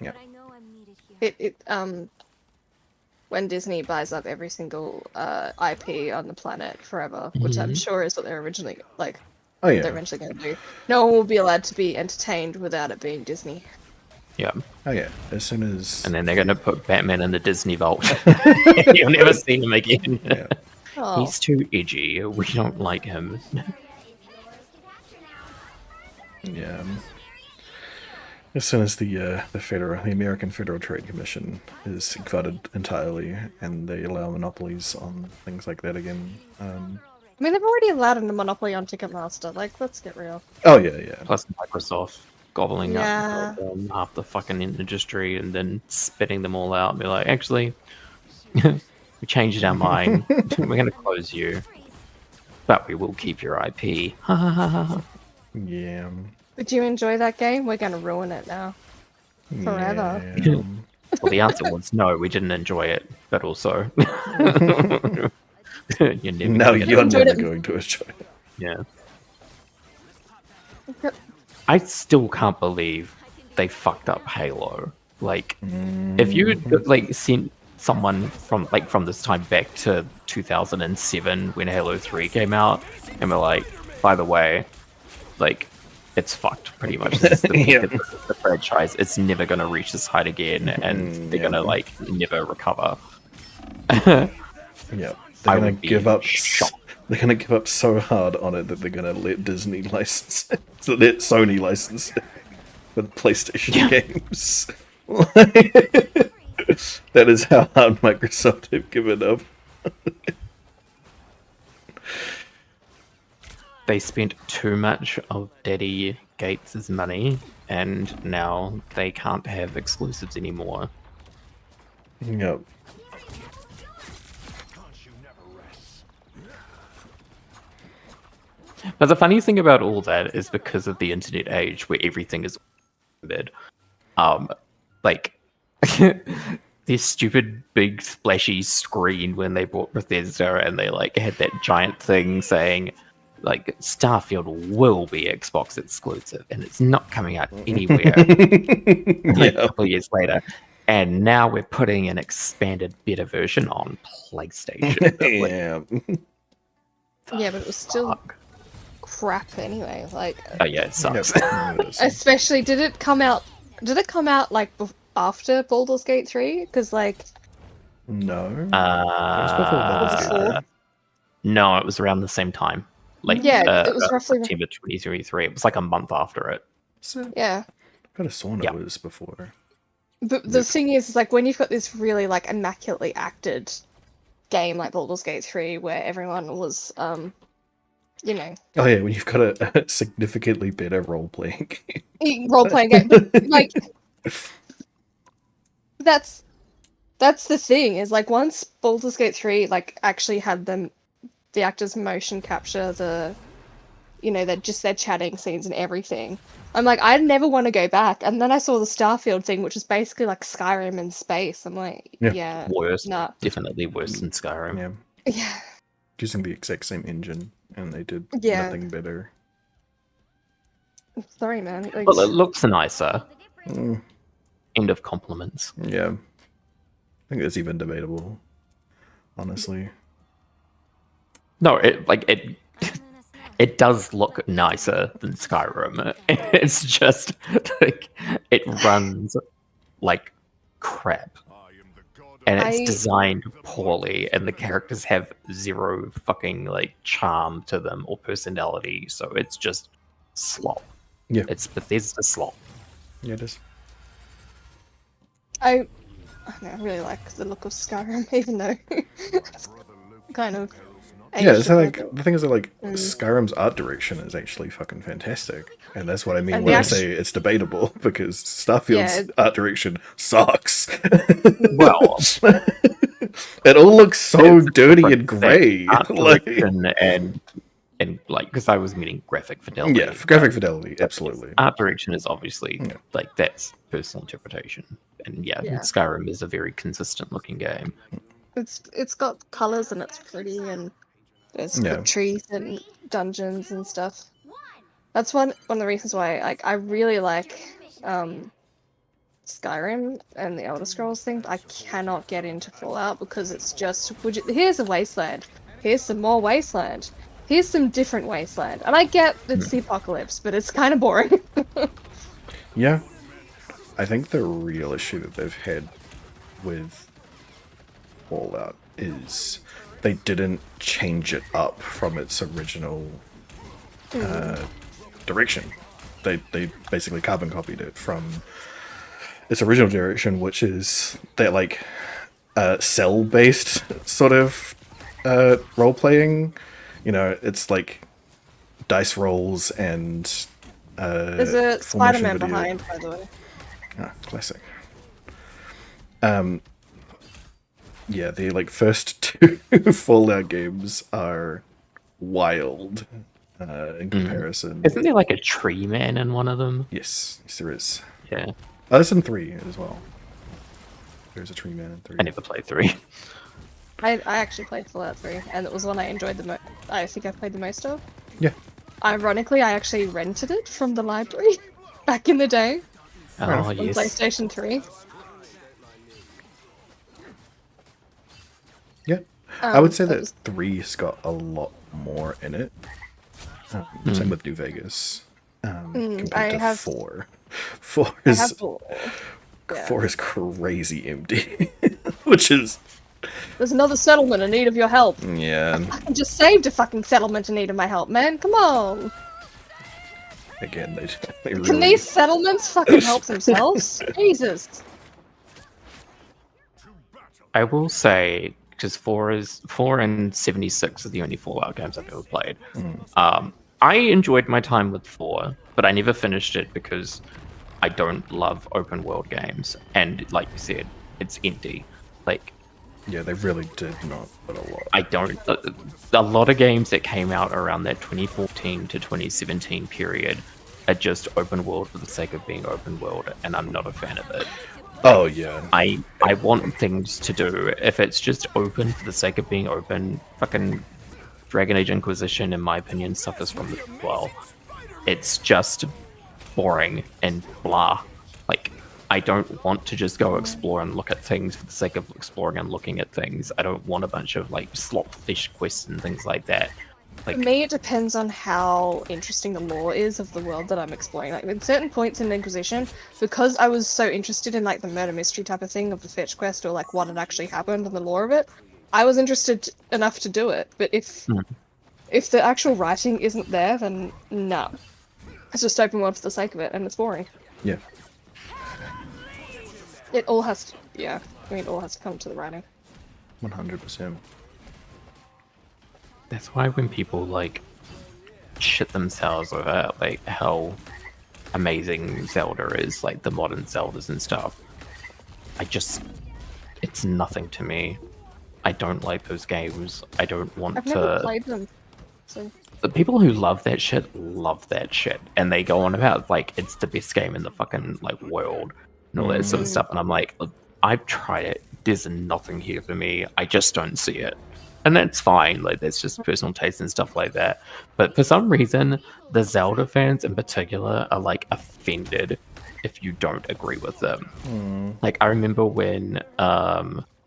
Yeah.
But I know I'm needed here.
when Disney buys up every single IP on the planet forever, which I'm sure is what they're originally like.
Oh
They're
yeah.
eventually going to do. No one will be allowed to be entertained without it being Disney.
Yeah.
Oh yeah. As soon as
And then they're gonna put Batman in the Disney vault. You'll never see him again.
yeah.
Oh,
He's too edgy. We don't like him.
Yeah. As soon as the American Federal Trade Commission is gutted entirely, and they allow monopolies on things like that again.
I mean, they've already allowed a monopoly on Ticketmaster. Like, let's get real.
Oh yeah, yeah.
Plus Microsoft gobbling
Yeah.
up half the fucking industry and then spitting them all out and be like, actually, we changed our mind. We're going to close you. But we will keep your IP. Ha ha ha ha.
Yeah.
Did you enjoy that game? We're going to ruin it now. Forever.
Yeah.
Well, the answer was no, we didn't enjoy it. But also, you're never
No,
gonna get
you're
it.
enjoyed
never
it.
going to enjoy it.
Yeah. I still can't believe they fucked up Halo. Like, if you had, like sent someone from this time back to 2007 when Halo 3 came out, and we're like, by the way, like, it's fucked pretty much. This is the peak
Yeah.
of the franchise. It's never gonna reach this height again, and they're gonna like never recover.
Yeah. They're
I
gonna
would be
give up.
shocked.
They're gonna give up so hard on it that they're gonna let Disney license it. So let Sony license it for the PlayStation games. That is how hard Microsoft have given up.
They spent too much of Daddy Gates' money, and now they can't have exclusives anymore.
Yep.
But the funny thing about all that is because of the internet age where everything is bid. Like this stupid big splashy screen when they bought Bethesda and they like had that giant thing saying like Starfield will be Xbox exclusive and it's not coming out anywhere like, a couple of years later. And now we're putting an expanded beta version on PlayStation. Like,
Yeah.
Yeah, but it was still
fuck.
crap anyway. Like,
Oh yeah, it sucks.
especially did it come out like after Baldur's Gate 3? Because like,
No. It was before Baldur's Gate.
before.
No, it was around the same time. Like
Yeah, it was roughly-
September 2023. It was like a month after it.
So,
Yeah.
could have sworn
Yeah.
it was before.
But the thing is like when you've got this really like immaculately acted game like Baldur's Gate 3 where everyone was, you know,
Oh yeah, when you've got a significantly better role playing game.
role playing game, but like that's the thing is like once Baldur's Gate 3 like actually had the actors motion capture they're just their chatting scenes and everything. I'm like, I never want to go back. And then I saw the Starfield thing, which is basically like Skyrim in space. I'm like, yeah,
Worse.
nah.
Definitely worse than Skyrim.
Yeah.
Yeah.
Using the exact same engine, and they did
Yeah.
nothing better.
Sorry, man. Like,
Well, it looks nicer.
Mm,
End of compliments.
yeah. I think it's even debatable, honestly.
No, it does look nicer than Skyrim. It's just like it runs like crap. And it's designed poorly, and the characters have zero fucking like charm to them or personality, so it's just slop.
Yeah.
It's Bethesda slop.
Yeah, it is.
I really like the look of Skyrim, even though it's kind of.
Yeah, so like the thing is that like Skyrim's art direction is actually fucking fantastic, and that's what I mean
And
when
the
I say it's debatable because Starfield's art direction sucks.
Well,
it all looks so dirty and grey.
Art
Like,
direction and like because I was meaning graphic fidelity.
yeah, for graphic fidelity, absolutely.
Art direction is obviously like that's personal interpretation, and yeah, Skyrim is a very consistent looking game.
It's got colors and it's pretty and there's good trees and dungeons and stuff. That's one of the reasons why I really like Skyrim and the Elder Scrolls thing. But I cannot get into Fallout because it's just here's a wasteland, here's some more wasteland, here's some different wasteland, and I get it's the apocalypse, but it's kind of boring.
Yeah, I think the real issue that they've had with Fallout is they didn't change it up from its original direction. They basically carbon copied it from its original direction, which is that like cell based sort of role playing. You know, it's like dice rolls and
There's a Spider-Man behind, by the way.
Ah, classic. Yeah, the like first two Fallout games are wild in comparison.
Isn't there like a tree man in one of them?
Yes, there is.
Yeah.
Oh, that's in 3 as well. There's a tree man in 3.
I never played 3.
I actually played Fallout 3, and it was one I enjoyed the most. I think I played the most of.
Yeah.
Ironically, I actually rented it from the library back in the day.
Oh,
on
yes.
PlayStation 3.
Yeah. I would say that 3's got a lot more in it. Same with New Vegas. Compared to 4. 4 is 4 is crazy empty. Which is
There's another settlement in need of your help.
yeah.
I just saved a fucking settlement in need of my help, man. Come on.
Again, they really
Can these settlements fucking help themselves? Jesus.
I will say, because 4 and 76 are the only Fallout games I've ever played. I enjoyed my time with 4, but I never finished it because I don't love open world games. And like you said, it's empty. Like,
yeah, they really did not put a lot.
I don't. A lot of games that came out around that 2014 to 2017 period are just open world for the sake of being open world, and I'm not a fan of it.
Oh yeah.
I want things to do. If it's just open for the sake of being open, fucking Dragon Age Inquisition, in my opinion, suffers from this as well. It's just boring and blah. Like, I don't want to just go explore and look at things for the sake of exploring and looking at things. I don't want a bunch of like slot fish quests and things like that. Like,
For me, it depends on how interesting the lore is of the world that I'm exploring. Like, at certain points in Inquisition, because I was so interested in, like, the murder mystery type of thing of the fetch quest or, like, what had actually happened and the lore of it, I was interested enough to do it. But if the actual writing isn't there, then no. It's just open world for the sake of it, and it's boring.
Yeah.
It all has to, yeah. I mean, it all has to come to the writing.
100%.
That's why when people like shit themselves over like how amazing Zelda is, like the modern Zeldas and stuff, it's nothing to me. I don't like those games. I don't want
I've never
to.
played them. So
The people who love that shit, and they go on about like it's the best game in the fucking like world and all that sort of stuff. And I'm like, look, I've tried it. There's nothing here for me. I just don't see it, and that's fine. Like that's just personal taste and stuff like that. But for some reason, the Zelda fans in particular are like offended if you don't agree with them. Like I remember when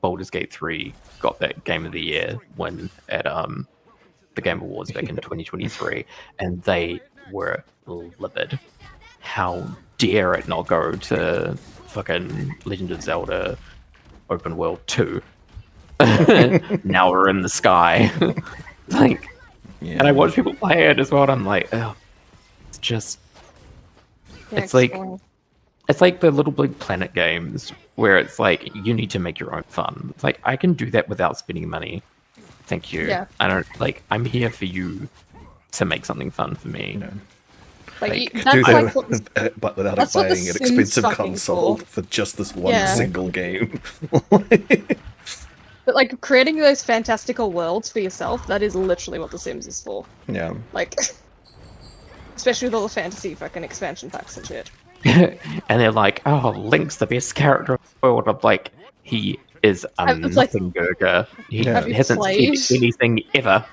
Baldur's Gate 3 got that Game of the Year win at the Game Awards back in 2023, and they were livid. How dare it not go to fucking Legend of Zelda Open World 2? Now we're in the sky. Like,
Yeah.
and I watch people play it as well, and I'm like, oh, it's just,
yeah,
it's like,
boring.
it's like the Little Big Planet games where it's like you need to make your own fun. It's like I can do that without spending money. Thank you.
Yeah.
I don't like. I'm here for you to make something fun for me.
You know,
Like,
like,
that's
do
like
that,
what the,
but without
that's what the
buying an
Sims
expensive
fucking
console
for.
for just this one
Yeah.
single game.
but like creating those fantastical worlds for yourself, that is literally what The Sims is for.
Yeah.
Like, especially with all the fantasy fucking expansion packs and shit.
And they're like, "Oh, Link's the best character in the world." I'm like, he is a
It's like-
nothing burger. He
Yeah. Have
you
hasn't
played?
said anything ever.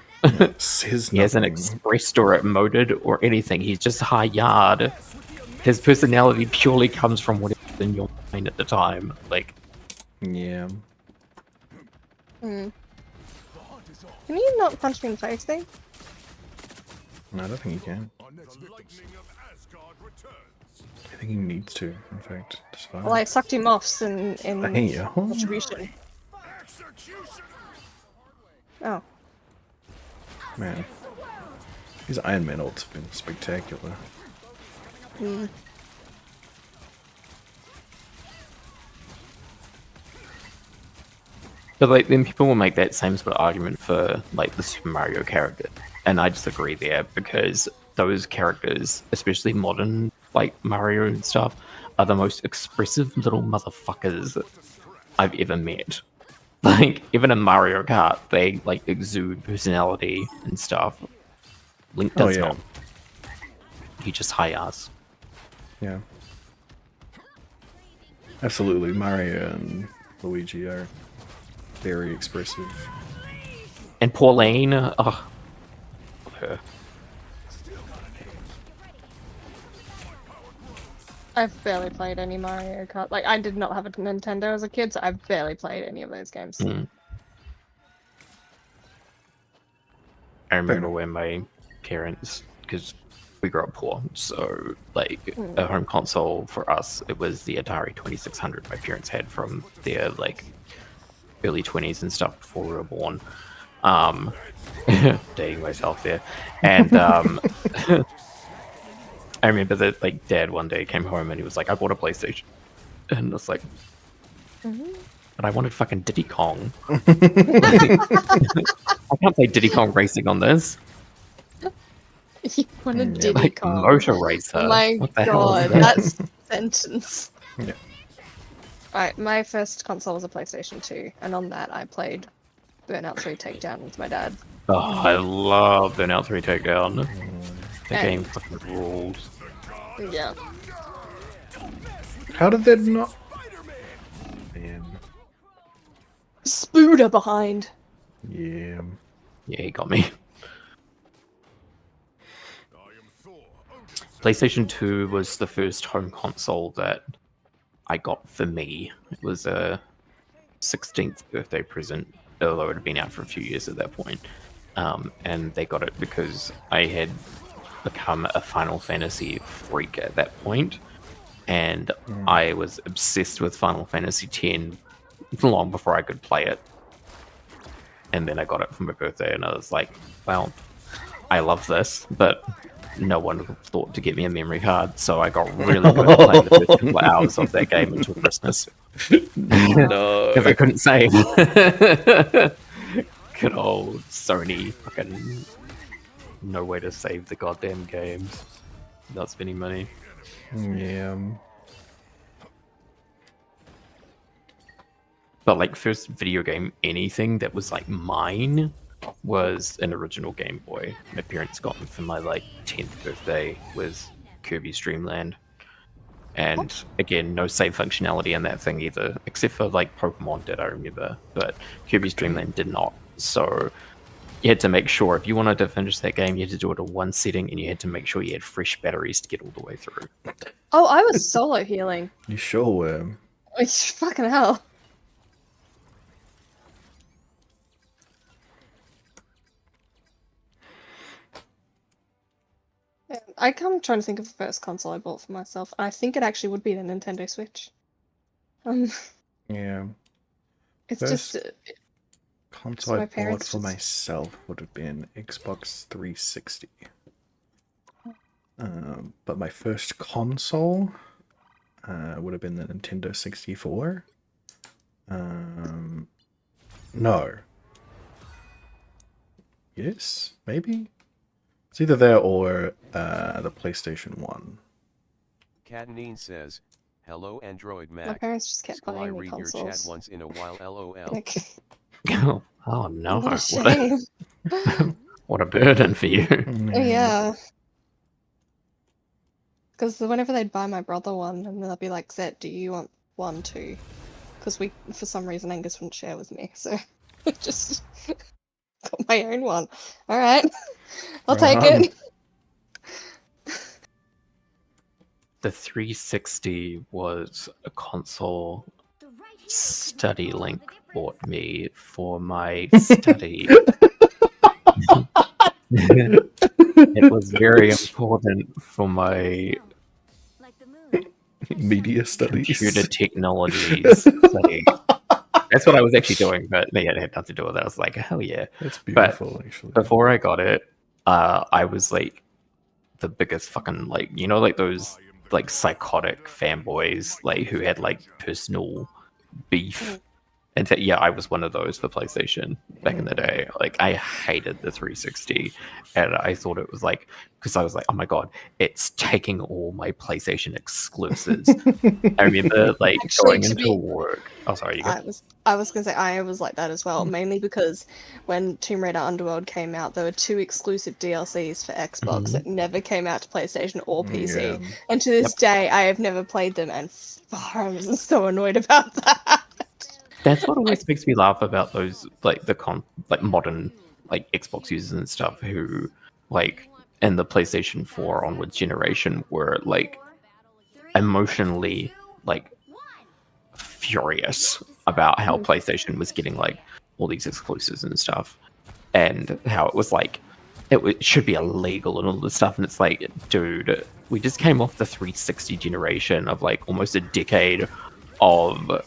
Says
He hasn't
nothing.
expressed or emoted or anything. He's just high yard. His personality purely comes from whatever's in your mind at the time. Like,
Yeah.
Hmm. Can you not punch me in the face thing?
No, I don't think he can.
Our next victim. Asgard returns.
I think he needs to, in fact, to survive.
Well, I sucked him off in
Hey, oh.
distribution. Oh.
Man. His Iron Man ult's been spectacular.
Hmm.
but like then people will make that same sort of argument for like the Super Mario character, and I disagree there because those characters, especially modern like Mario and stuff, are the most expressive little motherfuckers I've ever met. Like even in Mario Kart, they like exude personality and stuff. Link
Oh,
does
yeah.
not. He just high ass.
Yeah. Absolutely. Mario and Luigi are very expressive.
And Pauline, oh, love her.
I've barely played any Mario Kart. Like, I did not have a Nintendo as a kid, so I've barely played any of those games.
Mm. I remember when my parents, because we grew up poor, so like a home console for us, it was the Atari 2600 my parents had from their like early 20s and stuff before we were born. Dating myself there. And I remember that like dad one day came home and he was like, I bought a PlayStation. And I was like, but I wanted fucking Diddy Kong. I can't play Diddy Kong Racing on this.
You want a Diddy
Like
Kong?
Motor Racer.
Oh my
What the hell is
god,
that?
that's sentence.
Yeah.
Alright, my first console was a PlayStation 2, and on that I played Burnout 3 Takedown with my dad.
Oh, I love Burnout 3 Takedown. The
And-
game fucking rules.
Yeah.
How did that not... Man.
Spooder behind.
Yeah.
Yeah, he got me. PlayStation 2 was the first home console that I got for me. It was a 16th birthday present, although it had been out for a few years at that point. And they got it because I had become a Final Fantasy freak at that point, and I was obsessed with Final Fantasy X long before I could play it. And then I got it for my birthday, and I was like, well, I love this, but no one thought to get me a memory card, so I got really good at playing the first couple of hours of that game until Christmas.
No.
Because I couldn't save. Good old Sony fucking no way to save the goddamn games. Not spending money.
Yeah.
But like first video game anything that was like mine was an original Game Boy. My parents got me for my like 10th birthday was Kirby's Dream Land. And again, no save functionality in that thing either, except for like Pokemon did, I remember. But Kirby's Dream Land did not. So you had to make sure if you wanted to finish that game, you had to do it in one setting, and you had to make sure you had fresh batteries to get all the way through.
Oh, I was solo healing.
You sure were.
Fucking hell. Yeah, I'm trying to think of the first console I bought for myself. I think it actually would be the Nintendo Switch.
Yeah.
It's
First
just
console
my
I bought
parents
for
just-
myself would have been Xbox 360. But my first console would have been the Nintendo 64. No. Yes, maybe? It's either there or the PlayStation 1.
Catanine says, "Hello, Android
my
Mac.
parents just kept
Will I
buying me
read your chat
consoles.
once in a while? LOL."
Like,
Oh no!
what a shame.
What a burden for you.
Oh, yeah. Because whenever they'd buy my brother one, and they'd be like, Zet, do you want one too? Because for some reason, Angus wouldn't share with me, so I just got my own one. Alright, I'll take it.
The 360 was a console Study Link bought me for my study. It was very important for my
Media studies.
computer technologies study. That's what I was actually doing, but yeah, it had nothing to do with it. I was like, hell yeah.
That's beautiful, actually.
Before I got it, I was like the biggest fucking, like, you know, like those like psychotic fanboys, like who had like personal beef. And yeah, I was one of those for PlayStation back in the day. Like, I hated the 360, and I thought it was like, because I was like, oh my god, it's taking all my PlayStation exclusives. I remember like
Actually,
going
to
into
be-
work. Oh, sorry, you go.
I was gonna say I was like that as well, mainly because when Tomb Raider Underworld came out, there were 2 exclusive DLCs for Xbox that never came out to PlayStation or PC.
Yeah.
And to this day, I have never played them, and I was so annoyed about that.
That's what always makes me laugh about those like modern like Xbox users and stuff who like in the PlayStation 4 onwards generation were like emotionally like furious about how PlayStation was getting like all these exclusives and stuff, and how it was like it should be illegal and all this stuff. And it's like, dude, we just came off the 360 generation of like almost a decade of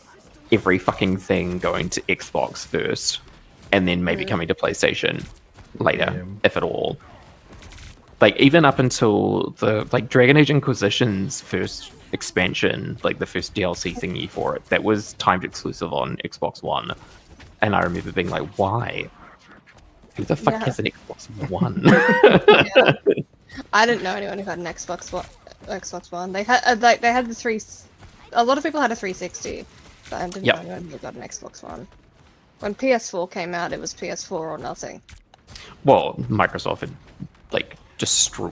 every fucking thing going to Xbox first, and then maybe coming to PlayStation later, if at all. Like, even up until the like Dragon Age Inquisition's first expansion, like the first DLC thingy for it, that was timed exclusive on Xbox One. And I remember being like, why? Who the fuck has an Xbox One?
I didn't know anyone who had an Xbox One. They had they had the three. A lot of people had a 360, but I didn't know anyone who got an Xbox One. When PS4 came out, it was PS4 or nothing.
Well, Microsoft had like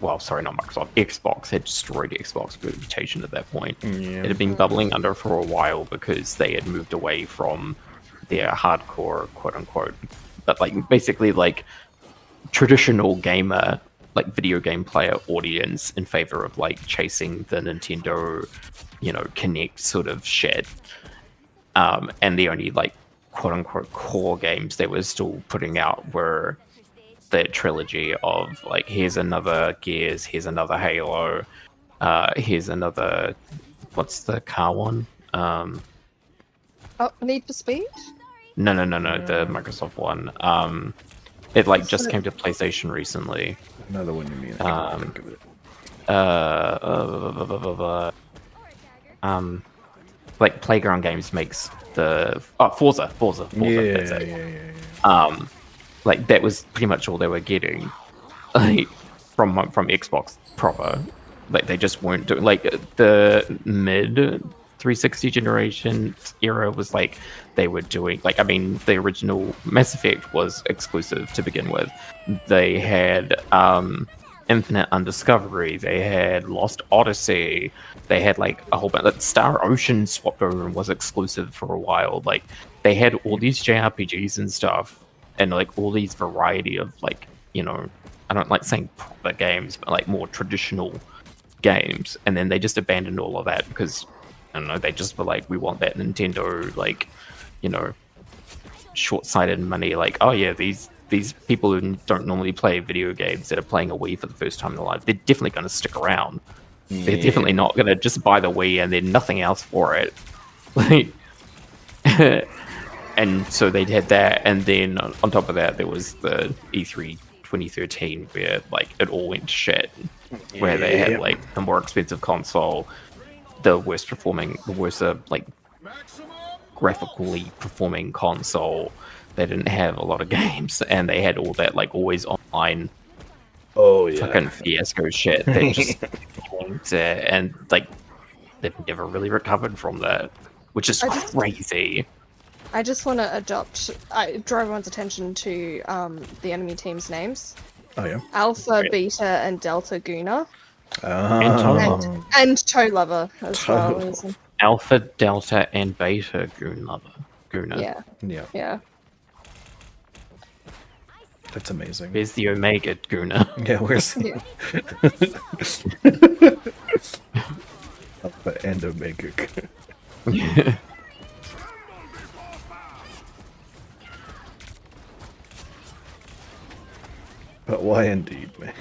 well, sorry, not Microsoft. Xbox had destroyed Xbox reputation at that point.
Yeah.
It had been bubbling under for a while because they had moved away from their hardcore, quote unquote, but like basically like traditional gamer, like video game player audience in favor of like chasing the Nintendo, you know, Connect sort of shit. And the only like quote unquote core games they were still putting out were that trilogy of like, here's another Gears, here's another Halo, here's another, what's the car one?
Oh, Need for Speed?
No, the Microsoft one. It like just came to PlayStation recently.
Another one you mean? I can't think of it.
Like Playground Games makes the Forza. That's it.
Yeah.
Like that was pretty much all they were getting, like from Xbox proper. Like they just weren't doing like the mid 360 generation era was like they were doing like, I mean, the original Mass Effect was exclusive to begin with. They had Infinite Undiscovery, they had Lost Odyssey, they had like a whole bunch. Like, Star Ocean swapped over and was exclusive for a while. Like they had all these JRPGs and stuff, and like all these variety of like, you know, I don't like saying proper games, but like more traditional games. And then they just abandoned all of that because I don't know, they just were like, we want that Nintendo, like, you know, short-sighted money. Like, oh yeah, these people who don't normally play video games that are playing a Wii for the first time in their life, they're definitely going to stick around. They're definitely not going to just buy the Wii and then nothing else for it. Like, and so they had that, and then on top of that, there was the E3 2013 where like it all went to shit. Where they had like the more expensive console, the worst like graphically performing console. They didn't have a lot of games, and they had all that like always online fucking fiasco shit that just and like they've never really recovered from that, which is crazy.
I just want to draw everyone's attention to the enemy team's names.
Oh yeah.
Alpha, Beta, and Delta Guna. And Toe Lover as well.
Alpha, Delta, and Beta Guna.
Yeah.
That's amazing.
Where's the Omega Guna?
Yeah, where's Alpha and Omega Guna. But why indeed, man?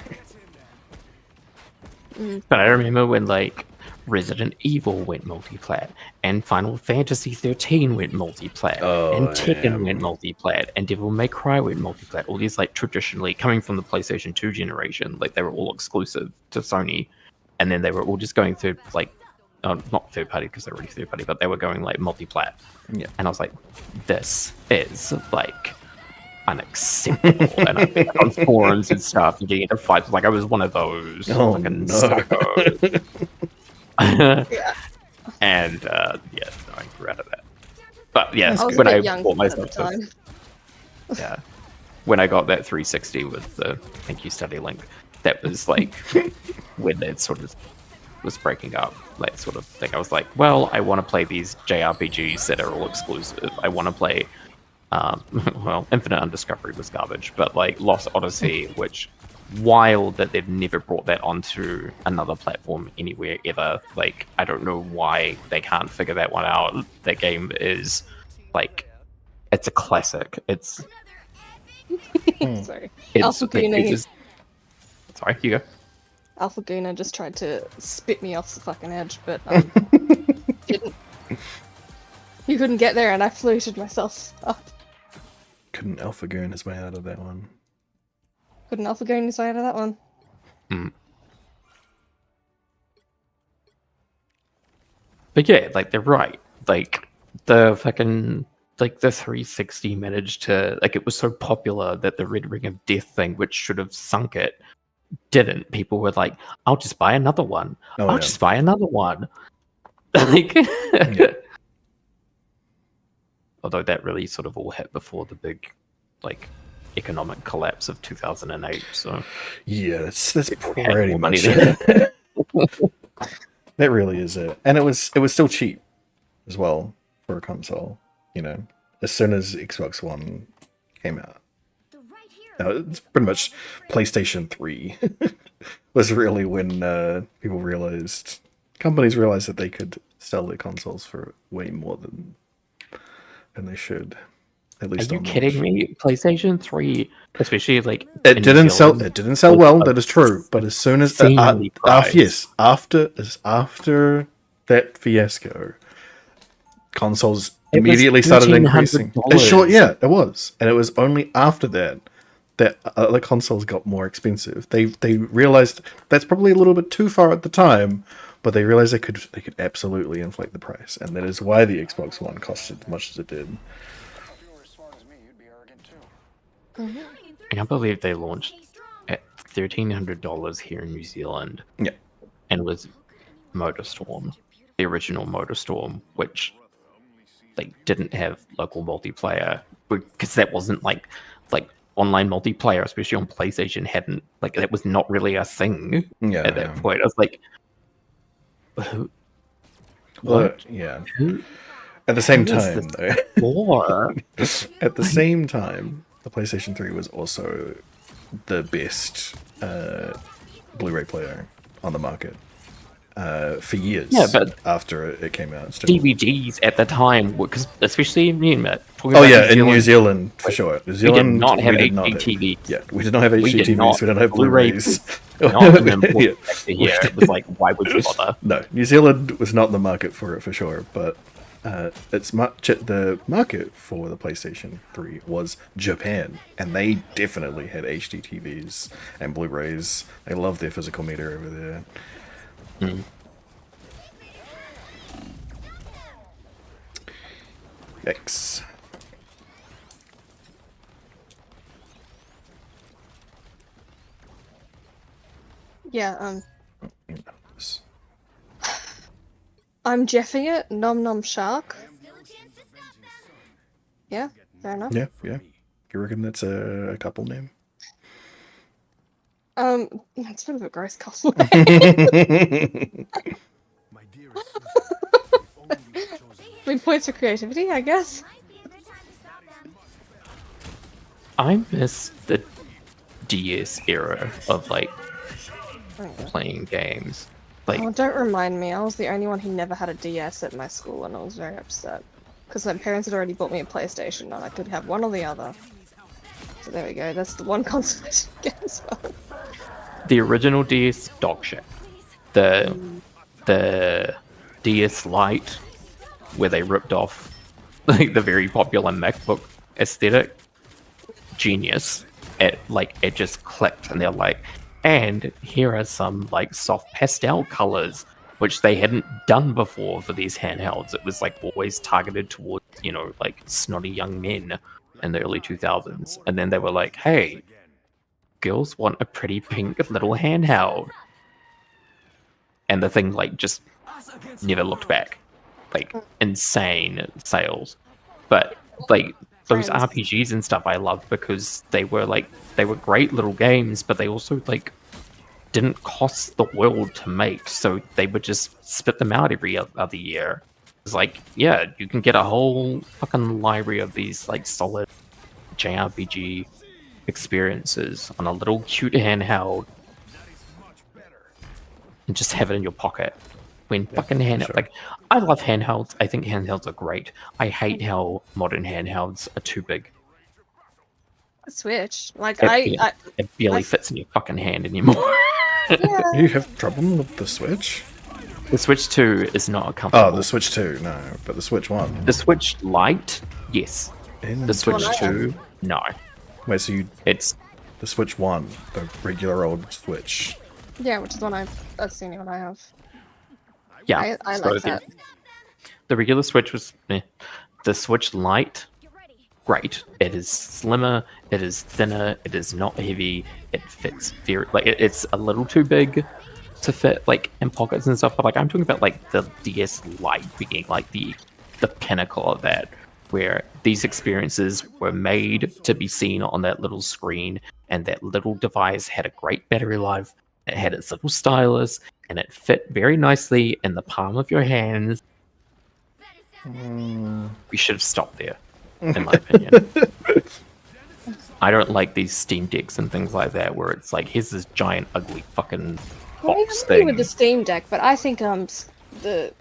But I remember when like Resident Evil went multiplat, and Final Fantasy 13 went multiplat, and Tekken went multiplat, and Devil May Cry went multiplat. All these like traditionally coming from the PlayStation 2 generation, like they were all exclusive to Sony, and then they were all just going through like, not third party because they're already third party, but they were going like multiplat.
Yeah.
And I was like, this is like unacceptable. And I was on forums and stuff and getting into fights. Like I was one of those fucking psychos. And I grew out of that. But yeah, when I bought myself when I got that 360 with the Thank You Study Link, that was like when it sort of was breaking up, that sort of thing. I was like, well, I want to play these JRPGs that are all exclusive. I want to play well, Infinite Undiscovery was garbage, but like Lost Odyssey, which wild that they've never brought that onto another platform anywhere ever. Like, I don't know why they can't figure that one out. That game is like, it's a classic. It's
sorry.
Alpha Guna. Sorry, you go.
Alpha Guna just tried to spit me off the fucking edge, but didn't. You couldn't get there, and I floated myself up.
Couldn't Alpha Goon his way out of that one?
Couldn't Alpha Goon his way out of that one?
But yeah, like they're right. Like the fucking like the 360 managed to like, it was so popular that the Red Ring of Death thing, which should have sunk it, didn't. People were like, "I'll just buy another one. I'll just buy another one." Like. Although that really sort of all hit before the big, like, economic collapse of 2008. So
yeah, that's pretty much it. That really is it, and it was still cheap as well for a console. You know, as soon as Xbox One came out, it's pretty much PlayStation 3 was really when companies realized that they could sell their consoles for way more than they should. At least.
Are you kidding me? PlayStation 3, especially like
it didn't sell well. That is true. But as soon as after that fiasco, consoles immediately started increasing. It was, and it was only after that that other consoles got more expensive. They realized that's probably a little bit too far at the time, but they realized they could absolutely inflate the price, and that is why the Xbox One cost as much as it did.
I can't believe they launched at $1,300 here in New Zealand.
Yeah.
And was MotorStorm, the original MotorStorm, which like didn't have local multiplayer because that wasn't like online multiplayer, especially on PlayStation, hadn't like that was not really a thing at that point. I was like, who? What?
Yeah. At the same time,
though,
at the same time, the PlayStation 3 was also the best Blu-ray player on the market for years.
Yeah, but
after it came out,
DVDs at the time, because especially in
in New Zealand for sure. New Zealand,
we did not have HDTVs.
Yeah, we did not have HDTVs. We don't have
Blu-rays.
Yeah.
It was like, why would you bother?
No, New Zealand was not the market for it for sure, but the market for the PlayStation 3 was Japan, and they definitely had HD TVs and Blu-rays. They love their physical media over there. Yikes.
Yeah, I'm Jeffing it, Nom Nom Shark. Yeah, fair enough.
Yeah. You reckon that's a couple name?
It's a bit of a gross couple. Big points for creativity, I guess.
I miss the DS era of like playing games. Like,
oh, don't remind me. I was the only one who never had a DS at my school, and I was very upset because my parents had already bought me a PlayStation, and I could have one or the other. So there we go. That's the one console I didn't get as well.
The original DS dog shit. The DS Lite, where they ripped off like the very popular MacBook aesthetic, genius. It just clicked, and they're like, and here are some like soft pastel colors, which they hadn't done before for these handhelds. It was like always targeted towards, like snotty young men in the early 2000s. And then they were like, hey, girls want a pretty pink little handheld. And the thing like just never looked back. Like insane sales. But like those RPGs and stuff I loved because they were great little games, but they also like didn't cost the world to make, so they would just spit them out every other year. It's like, yeah, you can get a whole fucking library of these like solid JRPG experiences on a little cute handheld and just have it in your pocket. When fucking handheld, like, I love handhelds. I think handhelds are great. I hate how modern handhelds are too big.
Switch, like
it barely fits in your fucking hand anymore.
Yeah.
You have trouble with the Switch?
The Switch 2 is not comfortable.
Oh, the Switch 2, no, but the Switch 1.
The Switch Lite, yes. The Switch 2, no.
Wait, so
it's
the Switch 1, the regular old Switch.
Yeah, which is one that's the only one I have.
Yeah,
I like that.
The regular Switch was the Switch Lite, great. It is slimmer, it is thinner, it is not heavy, it fits very it's a little too big to fit like in pockets and stuff, but like I'm talking about like the DS Lite being like the pinnacle of that, where these experiences were made to be seen on that little screen, and that little device had a great battery life, it had its little stylus, and it fit very nicely in the palm of your hands. We should have stopped there, in my opinion. I don't like these Steam Decks and things like that, where it's like, here's this giant, ugly fucking box thing.
With the Steam Deck, but I think the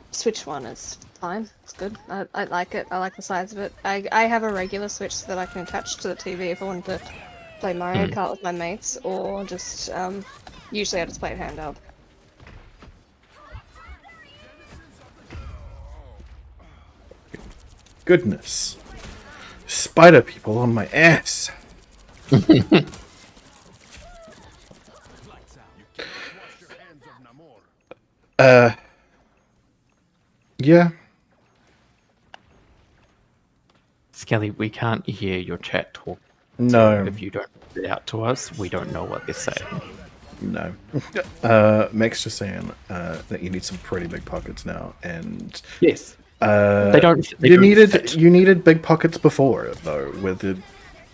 Switch one is fine. It's good. I like it. I like the size of it. I have a regular Switch that I can attach to the TV if I want to play Mario Kart with my mates, or just usually I just play it handheld.
Goodness. Spider people on my ass. Yeah.
Skelly, we can't hear your chat talk.
No.
If you don't read it out to us, we don't know what they're saying.
No. Max just saying that you need some pretty big pockets now, and
Yes.
they
don't fit.
you needed big pockets before though with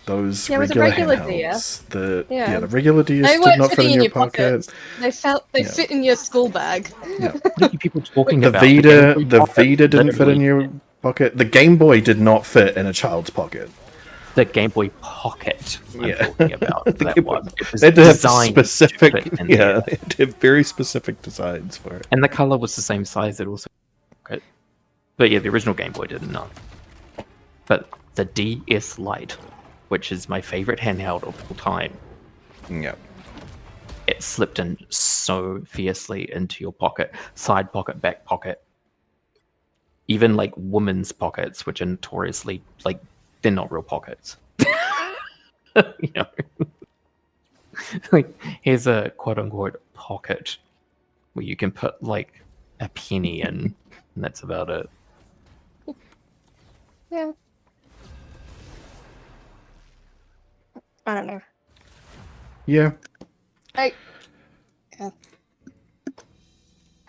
those
Yeah, with the
regular
regular
handhelds.
DS.
The regular DS
They
did
weren't
not fit
fitting
in
in
your
pockets.
pocket.
They fit in your school bag.
Yeah.
What are people talking
The
about?
Vita,
Game
the
Boy Pocket
Vita didn't fit in
literally
your
did.
pocket. The Game Boy did not fit in a child's pocket.
The Game Boy Pocket I'm talking about.
The
That
Game Boy-
one. It was
they had to have
designed
specific,
to fit in
yeah,
there.
they had to have very specific designs for it.
And the color was the same size. It also. But yeah, the original Game Boy didn't know. But the DS Lite, which is my favorite handheld of all time,
Yeah.
it slipped in so fiercely into your pocket, side pocket, back pocket. Even like women's pockets, which are notoriously like they're not real pockets. You know, like here's a quote unquote pocket where you can put like a penny in, and that's about it.
Yeah. I don't know.
Yeah.
Yeah.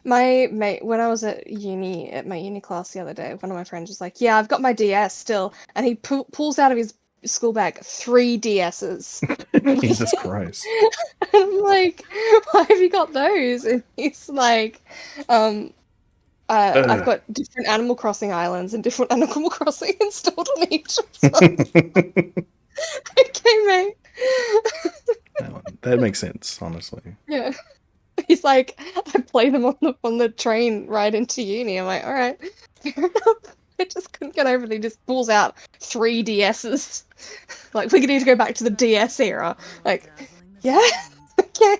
My mate, when I was at my uni class the other day, one of my friends was like, "Yeah, I've got my DS still," and he pulls out of his school bag 3 DSs.
Jesus Christ.
I'm like, "Why have you got those?" And he's like, I've got different Animal Crossing islands and different Animal Crossing installed on each." Okay, mate.
That makes sense, honestly.
Yeah. He's like, I play them on the train ride into uni. I'm like, all right, fair enough. I just couldn't get over it. He just pulls out 3 DSs. Like, we need to go back to the DS era. Like, yeah, okay.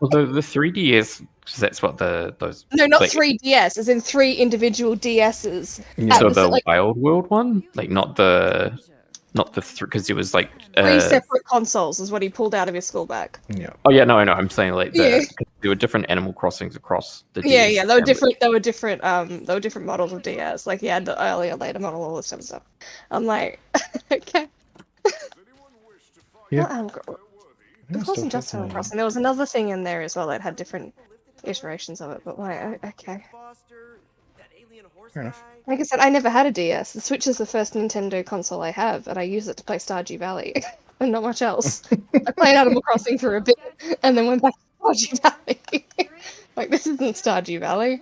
Although the 3DS, because that's what those.
No, not
like,
3DS, as in 3 individual DSs.
Yeah.
So the Wild World one, like not the because it was like
3 separate consoles is what he pulled out of his school bag.
Yeah.
Oh yeah, no, I know. I'm saying like
Yeah.
there were different Animal Crossings across the DS.
Yeah, they were
family.
different. They were different models of DS. Like, he had the earlier, later model, all this type of stuff. I'm like, okay.
Yeah.
It wasn't just Animal Crossing. There was another thing in there as well that had different iterations of it. But like, okay.
Fair enough.
Like I said, I never had a DS. The Switch is the first Nintendo console I have, and I use it to play Stardew Valley, and not much else. I played Animal Crossing for a bit, and then went back to Stardew Valley. Like, this isn't Stardew Valley.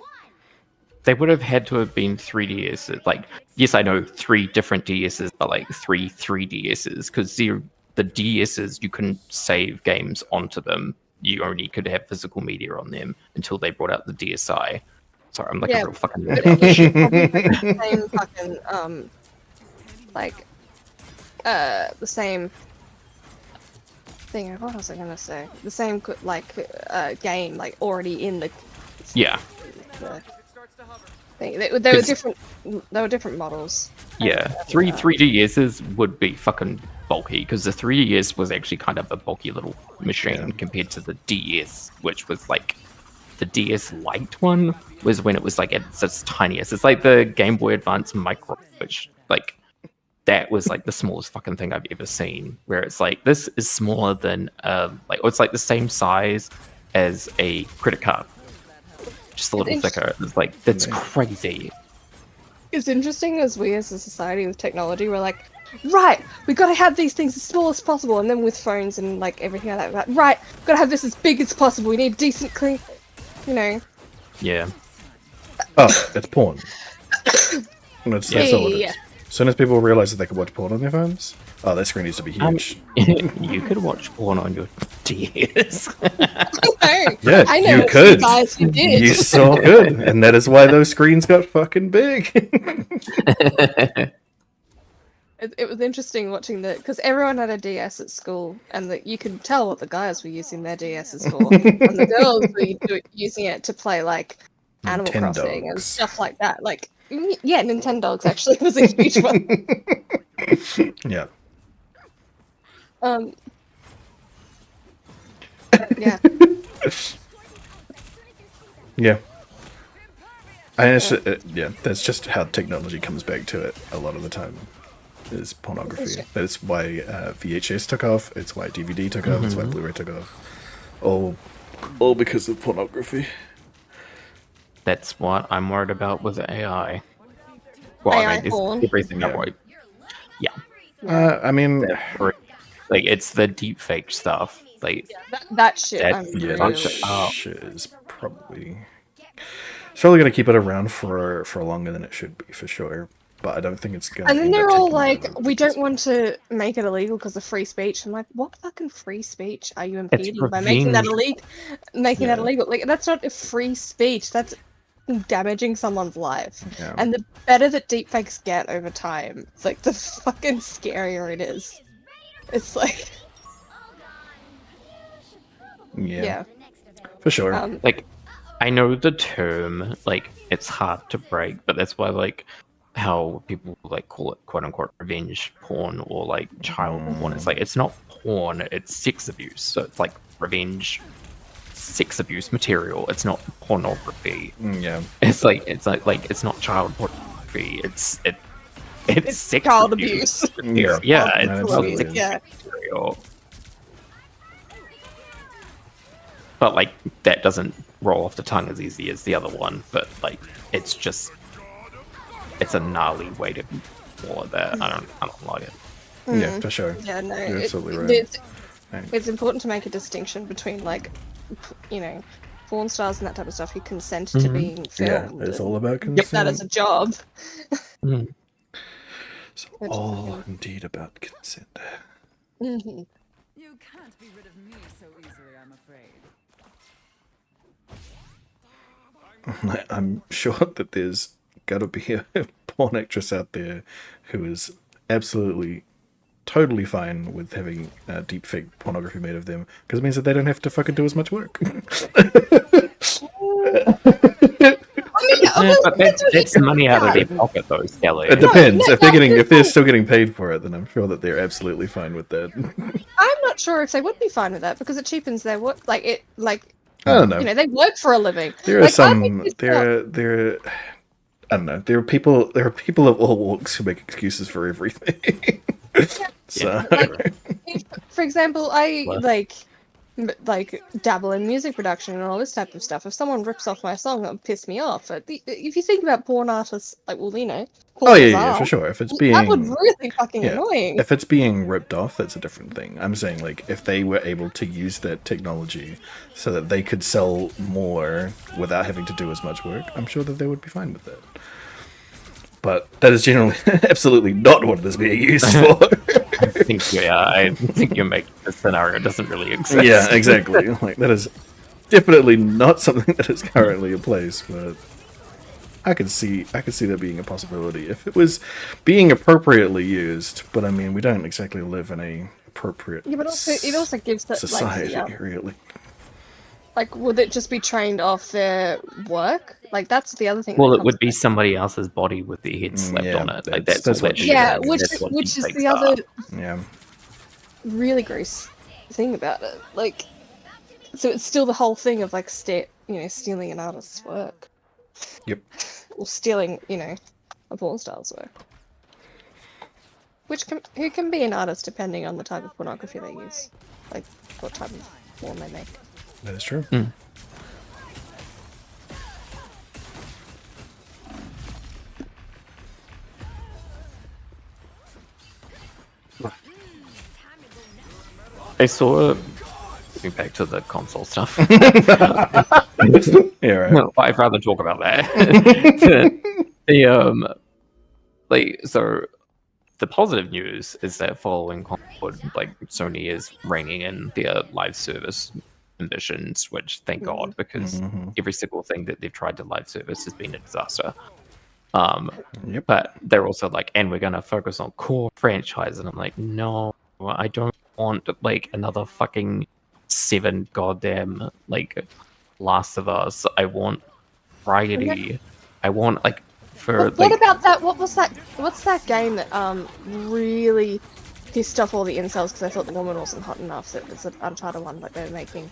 They would have had to have been 3DSs. Like, yes, I know 3 different DSs, but like 3 3DSs, because the DSs you couldn't save games onto them. You only could have physical media on them until they brought out the DSi. Sorry, I'm like a real fucking
But
nerd.
it should probably be the same fucking the same thing. What was I gonna say? The same game, like already in the
Yeah.
thing. They were different. They were different models.
Yeah, 3DSs would be fucking bulky because the 3DS was actually kind of a bulky little machine compared to the DS, which was like the DS Lite one was when it was like at its tiniest. It's like the Game Boy Advance Micro, which like that was like the smallest fucking thing I've ever seen. Where it's like this is smaller than it's like the same size as a credit card, just a little thicker. It's like that's crazy.
It's interesting as we as a society with technology, we're like, right, we gotta have these things as small as possible, and then with phones and like everything like that, right, we gotta have this as big as possible. We need decent, clean, you know.
Yeah.
Oh, it's porn. That's all it is. As soon as people realize that they can watch porn on their phones, oh, that screen needs to be huge.
You could watch porn on your DS.
Yeah,
I know
you could.
guys who did.
You so could, and that is why those screens got fucking big.
It was interesting watching because everyone had a DS at school, and you could tell what the guys were using their DSs for, and the girls were using it to play like Animal Crossing and stuff like that. Like, yeah, Nintendogs actually was a huge one.
Yeah.
Yeah.
Yeah. And it's yeah, that's just how technology comes back to it a lot of the time. Is pornography. That's why VHS took off. It's why DVD took off. It's why Blu-ray took off. All because of pornography.
That's what I'm worried about with AI. Well,
AI
I mean, it's
porn.
everything I'm worried. Yeah.
I mean,
Like, it's the deep fake stuff. Like,
That shit.
That-
I'm
yeah,
really.
that shit is probably it's probably gonna keep it around for longer than it should be for sure. But I don't think it's gonna.
And then
end up
they're all
taking
like,
over
"We
because-
don't want to make it illegal because of free speech." I'm like, "What fucking free speech are you impeding by
revenge.
making that illegal? Making that
Yeah.
illegal? Like, that's not a free speech. That's damaging someone's life."
Yeah.
And the better that deepfakes get over time, it's like the fucking scarier it is. It's like,
Yeah, for sure.
like, I know the term, like, it's hard to break, but that's why, like, how people, like, call it, quote-unquote, revenge porn or, like, child porn. It's like, it's not porn, it's sex abuse. So it's, like, revenge sex abuse material. It's not pornography.
Yeah.
It's not child pornography. It's sex
child
abuse.
abuse.
material. Yeah, it's
absolutely.
sex
Yeah.
material. But, like, that doesn't roll off the tongue as easy as the other one. But, like, it's just, it's a gnarly way to call it that. I don't like it.
Yeah, for sure.
Yeah, no,
You're absolutely right.
it's important to make a distinction between, like, you know, porn stars and that type of stuff who consent to being
Yeah,
filmed.
it's
and
all about
get that as a
consent.
job.
It's all indeed about consent.
Mhm.
You can't be rid of me so easily, I'm afraid.
I'm sure that there's got to be a porn actress out there who is absolutely, totally fine with having deepfake pornography made of them because it means that they don't have to fucking do as much work.
Yeah, but that's money out of their pocket, though, Skelli.
It depends. If they're still getting paid for it, then I'm sure that they're absolutely fine with that.
I'm not sure if they would be fine with that because it cheapens their work. Like it, like
I don't know.
you know, they work for a living.
There are
Like, I
some.
make this
There. I don't know. There are people. There are people of all walks who make excuses for everything. So.
Like, if, for example, I
What?
like dabble in music production and all this type of stuff. If someone rips off my song, that would piss me off. But if you think about porn artists, like, well, you know,
Oh yeah,
porn
yeah, for
stars,
sure. If it's being
that would really fucking
yeah.
annoying.
If it's being ripped off, that's a different thing. I'm saying, like, if they were able to use that technology so that they could sell more without having to do as much work, I'm sure that they would be fine with that. But that is generally absolutely not what it is being used for.
I think you're making the scenario doesn't really exist.
Yeah, exactly. Like, that is definitely not something that is currently in place, but I could see that being a possibility if it was being appropriately used. But I mean, we don't exactly live in a appropriate
Yeah, but also it also gives that
society,
like,
really.
like, would it just be trained off their work? Like, that's the other thing.
Well,
that
it
comes
would be
back.
somebody else's body with their head slapped
yeah,
on it. Like,
that's
that's all
what
that
deepfakes
Yeah,
are.
which is
deepfakes
the
are.
other
Yeah.
really gross thing about it. Like, so it's still the whole thing of like stealing an artist's work.
Yep.
Or stealing, a porn star's work. Who can be an artist depending on the type of pornography they use, like what type of porn they make.
That is true.
I saw. Going back to the console stuff.
Yeah, right.
No, I'd rather talk about that. So the positive news is that following Concord, like Sony is reining in their live service ambitions, which thank God, because every single thing that they've tried to live service has been a disaster.
Yep.
But they're also like, and we're gonna focus on core franchise, and I'm like, no, I don't want like another fucking 7 goddamn like Last of Us. I want variety. I want like for
What about that? What's that game that really pissed off all the incels because they thought the woman wasn't hot enough? That was an Uncharted one that they were making.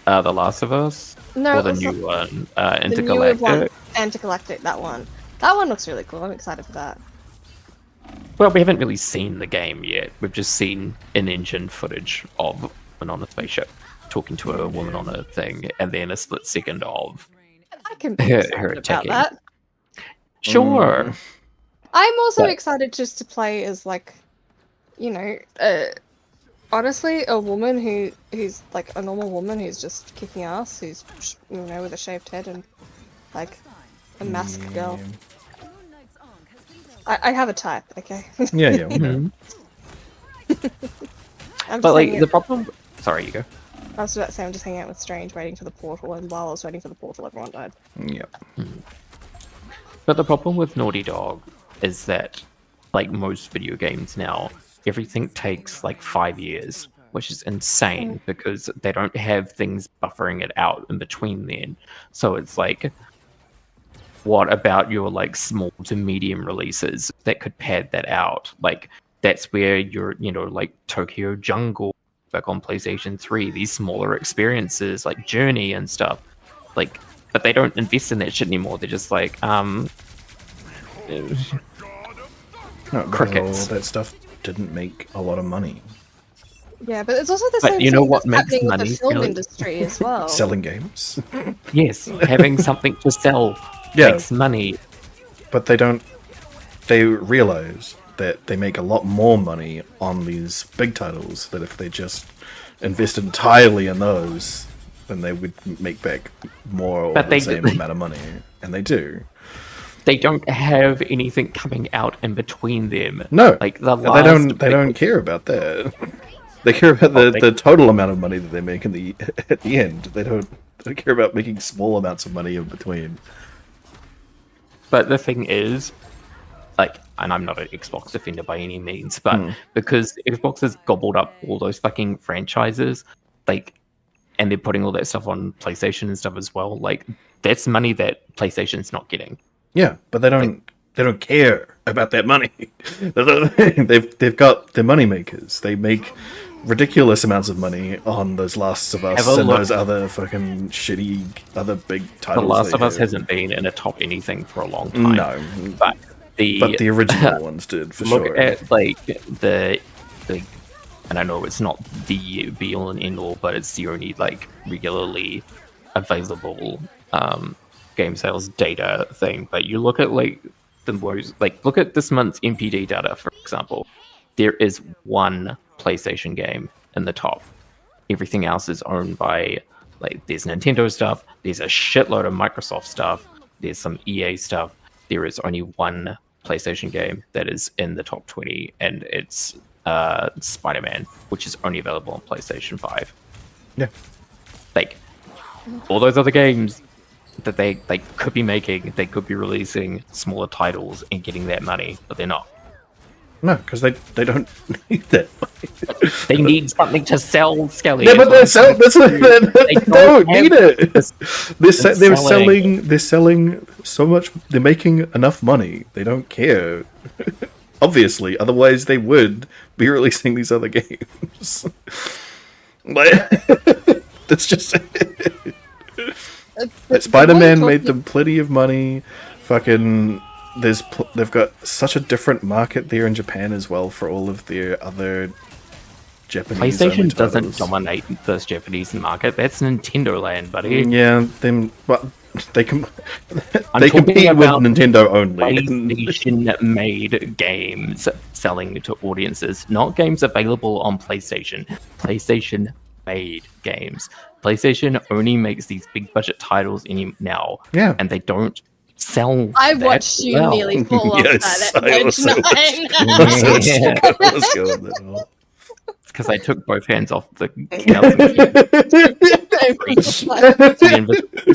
The Last of Us?
No,
or the
it's
new
not-
one,
the newer
Intergalactic?
one, Intergalactic, that one. That one looks really cool. I'm excited for that.
Well, we haven't really seen the game yet. We've just seen in-engine footage of a woman on a spaceship talking to a woman on a thing, and then a split second of
I can be
her
excited about
attacking.
that.
Sure.
I'm also
Yeah.
excited just to play as like, you know, honestly, a woman who's like a normal woman who's just kicking ass, who's with a shaved head and like a masked girl. I have a type, okay.
Yeah, yeah.
Mhm.
I'm
But
just
like
hanging
the
out-
problem. Sorry, you go.
I was about to say I'm just hanging out with Strange, waiting for the portal, and while I was waiting for the portal, everyone died.
Yep.
But the problem with Naughty Dog is that, like most video games now, everything takes like 5 years, which is insane because they don't have things buffering it out in between then. So it's like, what about your like small to medium releases that could pad that out? Like that's where your, like Tokyo Jungle back on PlayStation 3, these smaller experiences like Journey and stuff. Like, but they don't invest in that shit anymore. They're just like,
No, because
crickets.
all that stuff didn't make a lot of money.
Yeah, but it's also the
But
same
you know
thing
what
that's
makes
happening with
money,
the film
Skelli?
industry as well.
Selling games.
Yes, having something to sell
Yeah.
makes money.
But they realize that they make a lot more money on these big titles, that if they just invest entirely in those, then they would make back more or
But
the
they
same
do-
amount of money. And they do.
They don't have anything coming out in between them.
No,
like the
they
last
don't care about that. They care about the total amount of money that they make at the end. They don't care about making small amounts of money in between.
But the thing is, like, and I'm not an Xbox defender by any means, but because Xbox has gobbled up all those fucking franchises, like, and they're putting all that stuff on PlayStation and stuff as well, like, that's money that PlayStation's not getting.
Yeah, but they don't care about that money. They've got their money makers. They make ridiculous amounts of money on those Last of Us
Have a
and
look.
those other fucking shitty other big
The
titles.
Last
they
of Us
have.
hasn't been in a top anything for a long time.
No,
But the
original ones did for
look
sure.
at like the and I know it's not the be all and end all, but it's the only like regularly available game sales data thing. But you look at like the most, like look at this month's MPD data, for example. There is one PlayStation game in the top. Everything else is owned by, like, there's Nintendo stuff, there's a shitload of Microsoft stuff, there's some EA stuff. There is only one PlayStation game that is in the top 20, and it's Spider-Man, which is only available on PlayStation 5.
Yeah.
Like, all those other games that they could be making, they could be releasing smaller titles and getting that money, but they're not.
No, because they don't need that.
They need something to sell, Skelly.
Yeah, but they don't need it. They're
selling.
selling so much. They're making enough money. They don't care. Obviously, otherwise they would be releasing these other games. Like, that's just it. Like, Spider-Man made them plenty of money. Fucking, they've got such a different market there in Japan as well for all of their other Japanese.
PlayStation doesn't dominate this Japanese market. That's Nintendo land, buddy.
Yeah, they can.
I'm
They
talking
compete with
about
Nintendo only.
PlayStation-made games selling to audiences, not games available on PlayStation. PlayStation-made games. PlayStation only makes these big budget titles now,
Yeah,
and they don't sell.
I
that
watched you
well.
nearly fall off
Yes,
that
I
at
also
age 9.
Let's go with that one.
Because I took both hands off the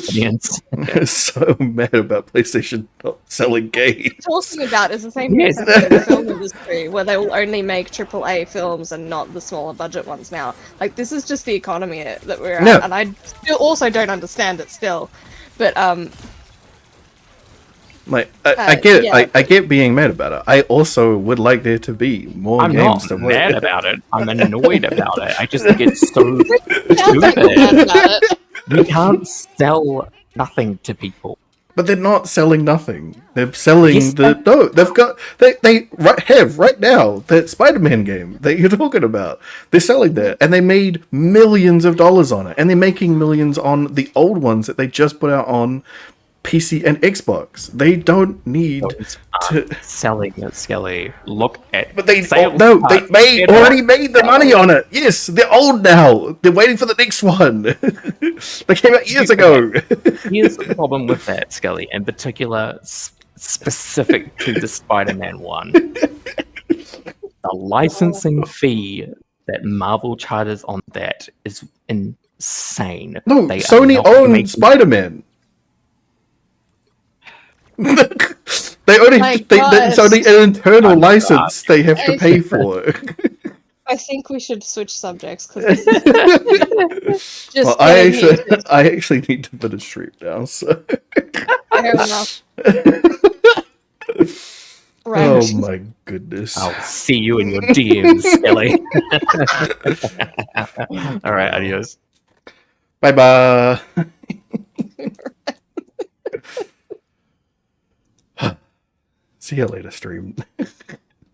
audience.
So mad about PlayStation not selling games.
Talking about is the same thing
Yes.
that's happening in the film industry, where they will only make AAA films and not the smaller budget ones now. Like, this is just the economy that we're at,
No.
and I still also don't understand it still. But
Like, I get,
yeah.
I get being mad about it. I also would like there to be more
I'm
games
not
to play.
mad about it. I'm annoyed about it. I just think it's so
sounds like you're mad
stupid.
about it.
You can't sell nothing to people.
But they're not selling nothing. They're selling
Yes,
they've got they right now that Spider-Man game that you're talking about. They're selling that, and they made millions of dollars on it, and they're making millions on the old ones that they just put out on PC and Xbox. They don't need to.
Selling it, Skelly. Look at.
But they
sales
no, they
parts.
made
They're
already
not
made the money on it. Yes, they're old now. They're waiting for the next one. They came out years ago.
Here's the problem with that, Skelly, in particular, specific to the Spider-Man one. The licensing fee that Marvel charges on that is insane.
No,
They are
Sony
not
owns
making-
Spider-Man. They only
My
it's only an internal
I'm
license they have to pay for.
I think we should switch subjects because this is just
Well, I actually need to finish stream now. So.
fair enough. Right.
Oh my goodness!
I'll see you in your DMs, Skelly. All right, adios.
Bye bye. See you later, stream.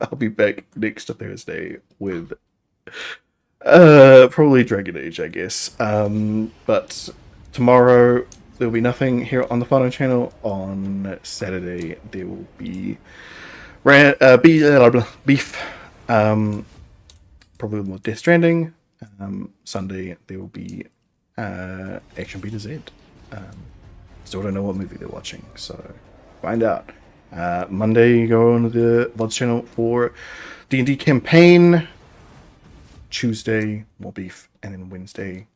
I'll be back next Thursday with probably Dragon Age, I guess. But tomorrow there'll be nothing here on the Phono channel. On Saturday there will be beef. Probably with more Death Stranding. Sunday there will be Action Beta Z. Still don't know what movie they're watching, so find out. Monday, go on the VODs channel for D&D campaign. Tuesday, more beef, and then Wednesday,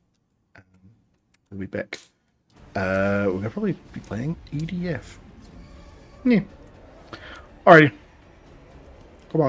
we'll be back. We're gonna probably be playing EDF. Yeah. Alrighty. Goodbye.